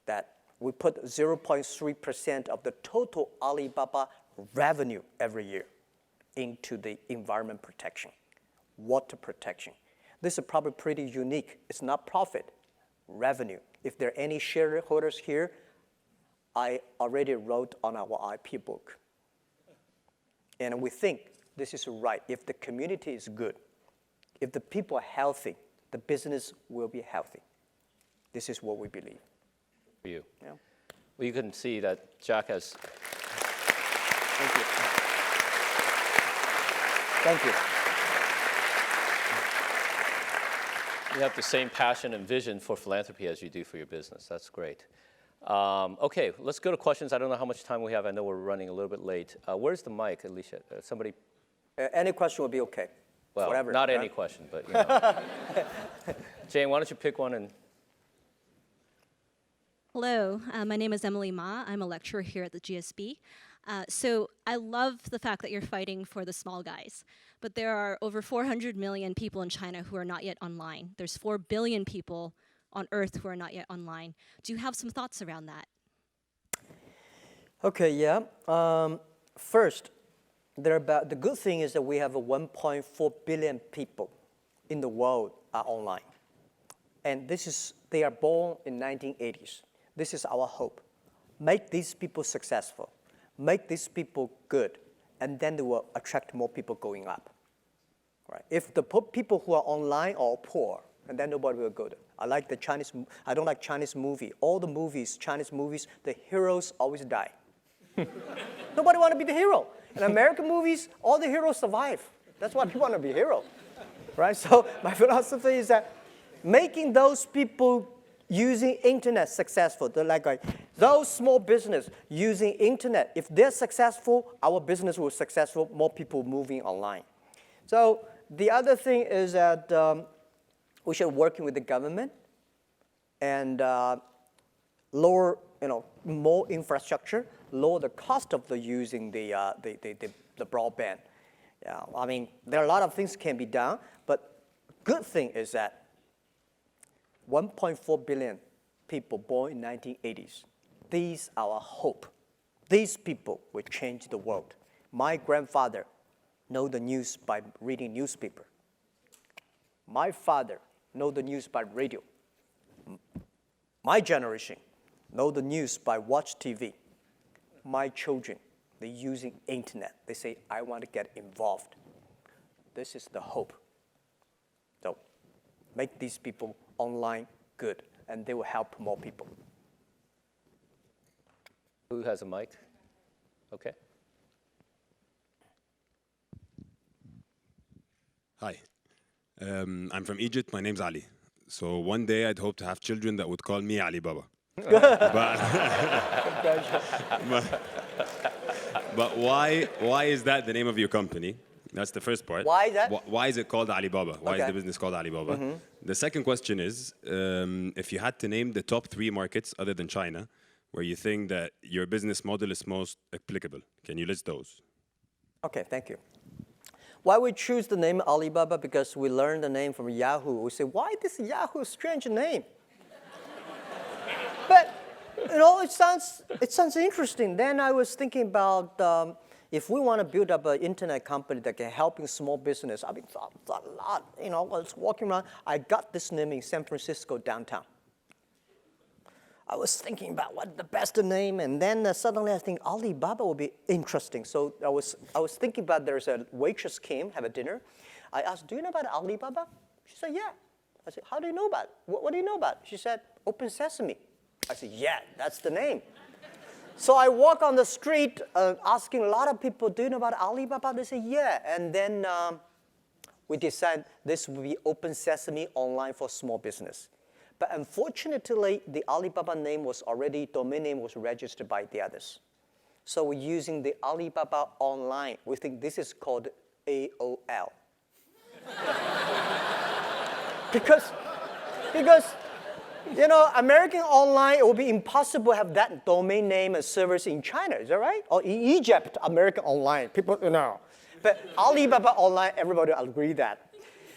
Speaker 4: that we put 0.3% of the total Alibaba revenue every year into the environment protection, water protection. This is probably pretty unique. It's not profit, revenue. If there are any shareholders here, I already wrote on our IP book. And we think this is right. If the community is good, if the people are healthy, the business will be healthy. This is what we believe.
Speaker 2: For you.
Speaker 4: Yeah.
Speaker 2: Well, you can see that Jack has.
Speaker 4: Thank you. Thank you.
Speaker 2: You have the same passion and vision for philanthropy as you do for your business. That's great. Okay, let's go to questions. I don't know how much time we have. I know we're running a little bit late. Where's the mic, Alicia? Somebody?
Speaker 4: Any question will be okay.
Speaker 2: Well,
Speaker 4: whatever.
Speaker 2: not any question, but you know. Jane, why don't you pick one and.
Speaker 5: Hello, my name is Emily Ma. I'm a lecturer here at the GSB. So I love the fact that you're fighting for the small guys, but there are over 400 million people in China who are not yet online. There's 4 billion people on Earth who are not yet online. Do you have some thoughts around that?
Speaker 4: Okay, yeah. First, the good thing is that we have 1.4 billion people in the world are online. And they are born in 1980s. This is our hope. Make these people successful. Make these people good. And then they will attract more people going up. Right? If the people who are online are poor, and then nobody will go there. I don't like Chinese movie. All the movies, Chinese movies, the heroes always die. Nobody want to be the hero. In American movies, all the heroes survive. That's why people want to be hero. Right? So my philosophy is that making those people using internet successful, those small business using internet, if they're successful, our business will be successful, more people moving online. So the other thing is that we should working with the government and lower, more infrastructure, lower the cost of using the broadband. Yeah, I mean, there are a lot of things can be done, but good thing is that 1.4 billion people born in 1980s. These are our hope. These people will change the world. My grandfather know the news by reading newspaper. My father know the news by radio. My generation know the news by watch TV. My children, they're using internet. They say, I want to get involved. This is the hope. So make these people online good, and they will help more people.
Speaker 2: Who has a mic? Okay.
Speaker 6: Hi. I'm from Egypt. My name's Ali. So one day I'd hope to have children that would call me Alibaba. But why is that the name of your company? That's the first part.
Speaker 4: Why is that?
Speaker 6: Why is it called Alibaba? Why is
Speaker 4: Okay.
Speaker 6: the business called Alibaba? The second question is, if you had to name the top 3 markets other than China, where you think that your business model is most applicable, can you list those?
Speaker 4: Okay, thank you. Why we choose the name Alibaba? Because we learned the name from Yahoo. We say, why this Yahoo strange name? But it sounds interesting. Then I was thinking about if we want to build up an internet company that can help in small business. I mean, a lot. I was walking around. I got this name in San Francisco downtown. I was thinking about what the best name, and then suddenly I think Alibaba would be interesting. So I was thinking about there's a waitress came, have a dinner. I asked, do you know about Alibaba? She said, yeah. I said, how do you know about it? What do you know about it? She said, Open Sesame. I said, yeah, that's the name. So I walk on the street asking a lot of people, do you know about Alibaba? They say, yeah. And then we decided this will be Open Sesame online for small business. But unfortunately, the Alibaba name was already, domain name was registered by the others. So we're using the Alibaba online. We think this is called AOL. because, you know, American online, it would be impossible to have that domain name and servers in China, is that right? Or in Egypt, American online, people, you know. But Alibaba online, everybody agree that.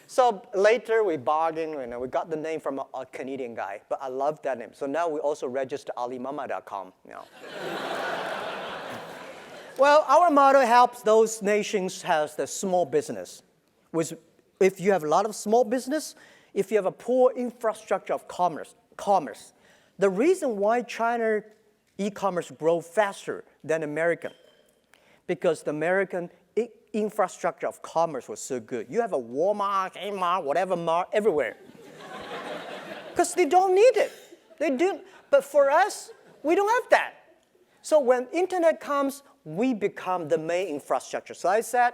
Speaker 4: So later we bargained, you know, we got the name from a Canadian guy, but I love that name. So now we also register alimama.com, you know. Well, our model helps those nations have the small business. If you have a lot of small business, if you have a poor infrastructure of commerce, the reason why China e-commerce grow faster than American, because the American infrastructure of commerce was so good. You have a Walmart, Kmart, whatever mart everywhere. Because they don't need it. They do. But for us, we don't have that. So when internet comes, we become the main infrastructure. So I said,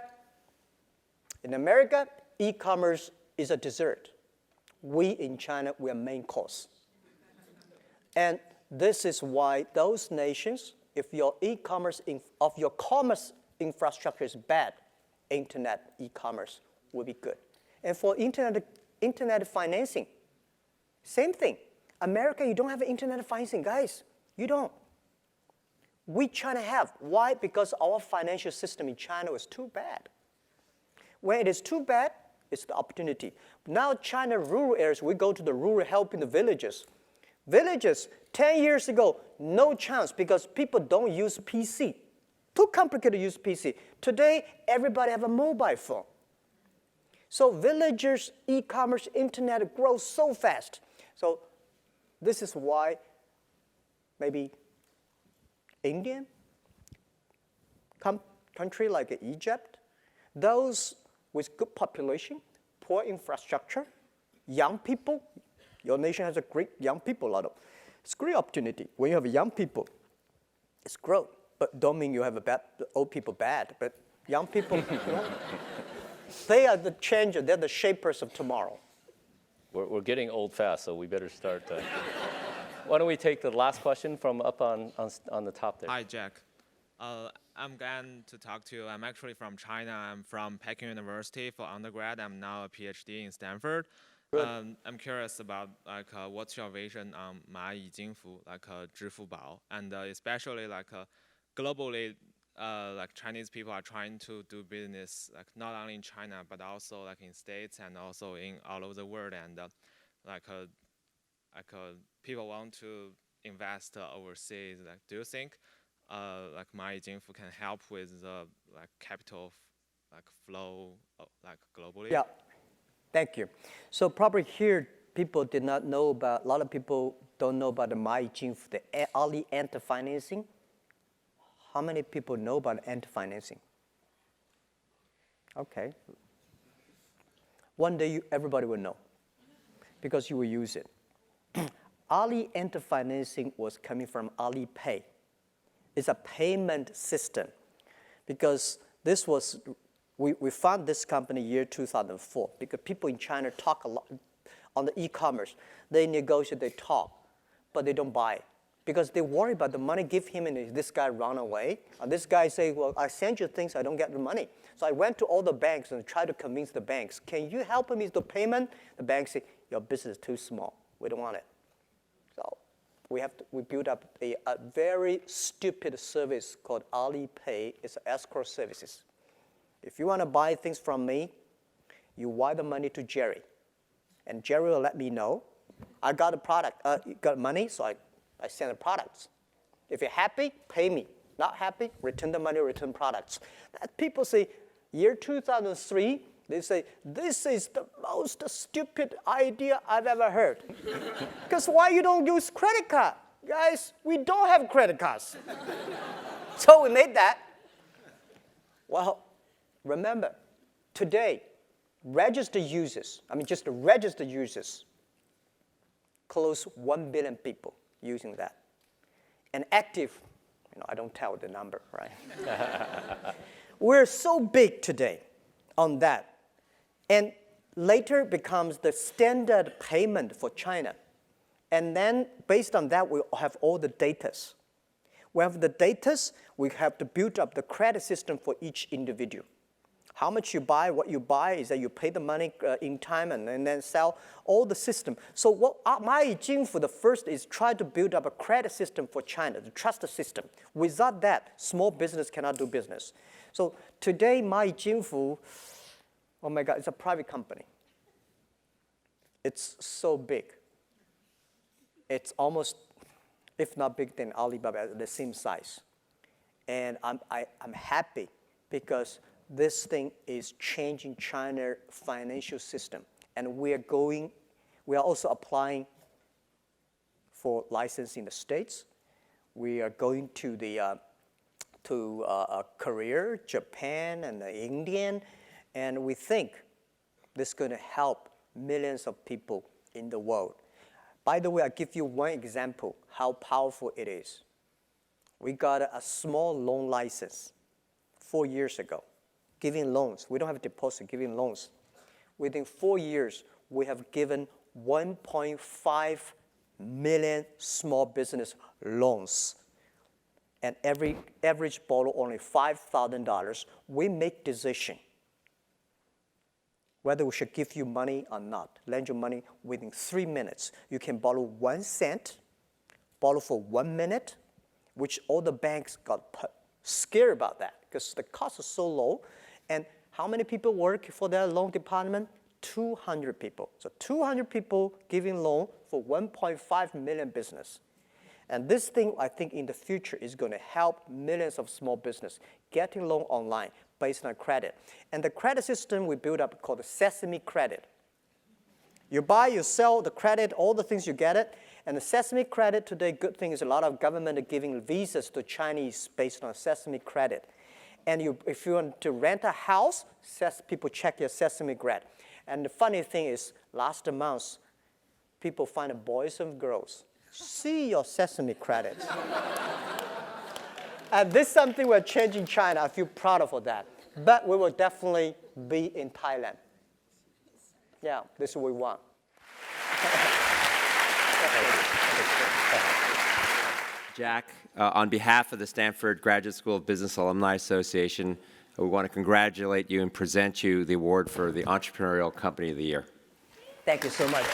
Speaker 4: in America, e-commerce is a dessert. We in China, we are main course. And this is why those nations, if your e-commerce, of your commerce infrastructure is bad, internet e-commerce will be good. And for internet financing, same thing. America, you don't have internet financing, guys. You don't. We China have. Why? Because our financial system in China is too bad. When it is too bad, it's the opportunity. Now China rural areas, we go to the rural helping the villages. Villages, 10 years ago, no chance because people don't use PC. Too complicated to use PC. Today, everybody have a mobile phone. So villagers, e-commerce, internet grows so fast. So this is why maybe Indian country like Egypt, those with good population, poor infrastructure, young people, your nation has a great young people, a lot of. It's a great opportunity. When you have young people, it's growth. But don't mean you have old people bad, but young people, you know, they are the changer, they're the shapers of tomorrow.
Speaker 2: We're getting old fast, so we better start. Why don't we take the last question from up on the top there?
Speaker 7: Hi, Jack. I'm glad to talk to you. I'm actually from China. I'm from Peking University for undergrad. I'm now a PhD in Stanford. I'm curious about what's your vision on 蚂蚁金服,支付宝, and especially globally, Chinese people are trying to do business not only in China but also in States and also in all over the world, and people want to invest overseas. Do you think 蚂蚁金服 can help with the capital flow globally?
Speaker 4: Yeah, thank you. So probably here people did not know about. A lot of people don't know about the 蚂蚁金服, the Ali Ant financing. How many people know about Ant financing? Okay. One day everybody will know because you will use it. Ali Ant financing was coming from Alipay. It's a payment system because this was, we found this company year 2004 because people in China talk a lot on the e-commerce. They negotiate, they talk, but they don't buy because they worry about the money, give him and this guy run away. And this guy say, well, I send you things, I don't get the money. So I went to all the banks and tried to convince the banks, can you help me with the payment? The banks say, your business is too small, we don't want it. So we built up a very stupid service called Alipay. It's escrow services. If you want to buy things from me, you wire the money to Jerry. And Jerry will let me know. I got a product, got money, so I send the products. If you're happy, pay me. Not happy, return the money, return products. That people say, year 2003, they say, this is the most stupid idea I've ever heard. Because why you don't use credit card? guys, we don't have credit cards. So we made that. Well, remember, today, registered users, just the registered users, close 1 billion people using that. And active, I don't tell the number, right? We're so big today on that. And later becomes the standard payment for China. And then based on that, we have all the datas. We have the datas, we have to build up the credit system for each individual. How much you buy, what you buy is that you pay the money in time and then sell all the system. So what my aim for the first is try to build up a credit system for China, the trust system. Without that, small business cannot do business. So today, my aim for, oh my God, it's a private company. It's so big. It's almost, if not bigger than Alibaba, the same size. And I'm happy because this thing is changing China's financial system. And we are also applying for license in the States. We are going to Korea, Japan, and India. And we think this is going to help millions of people in the world. By the way, I'll give you one example how powerful it is. We got a small loan license 4 years ago, giving loans. We don't have a deposit, giving loans. Within 4 years, we have given 1.5 million small business loans. And every average borrow only $5,000. We make decision whether we should give you money or not, lend you money within 3 minutes. You can borrow 1 cent, borrow for 1 minute, which all the banks got scared about that because the cost is so low. And how many people work for their loan department? 200 people. So 200 people giving loan for 1.5 million business. And this thing, I think, in the future is going to help millions of small business getting loan online based on credit. And the credit system we built up called the Sesame Credit. You buy, you sell the credit, all the things you get it. And the Sesame Credit today, good thing is a lot of government are giving visas to Chinese based on Sesame Credit. And if you want to rent a house, people check your Sesame Credit. And the funny thing is, last month, people find boys and girls. See your Sesame Credit. And this is something we're changing China. I feel proud of that. But we will definitely be in Thailand. Yeah, this is what we want.
Speaker 1: Jack, on behalf of the Stanford Graduate School of Business Alumni Association, we want to congratulate you and present you the award for the Entrepreneurial Company of the Year.
Speaker 4: Thank you so much.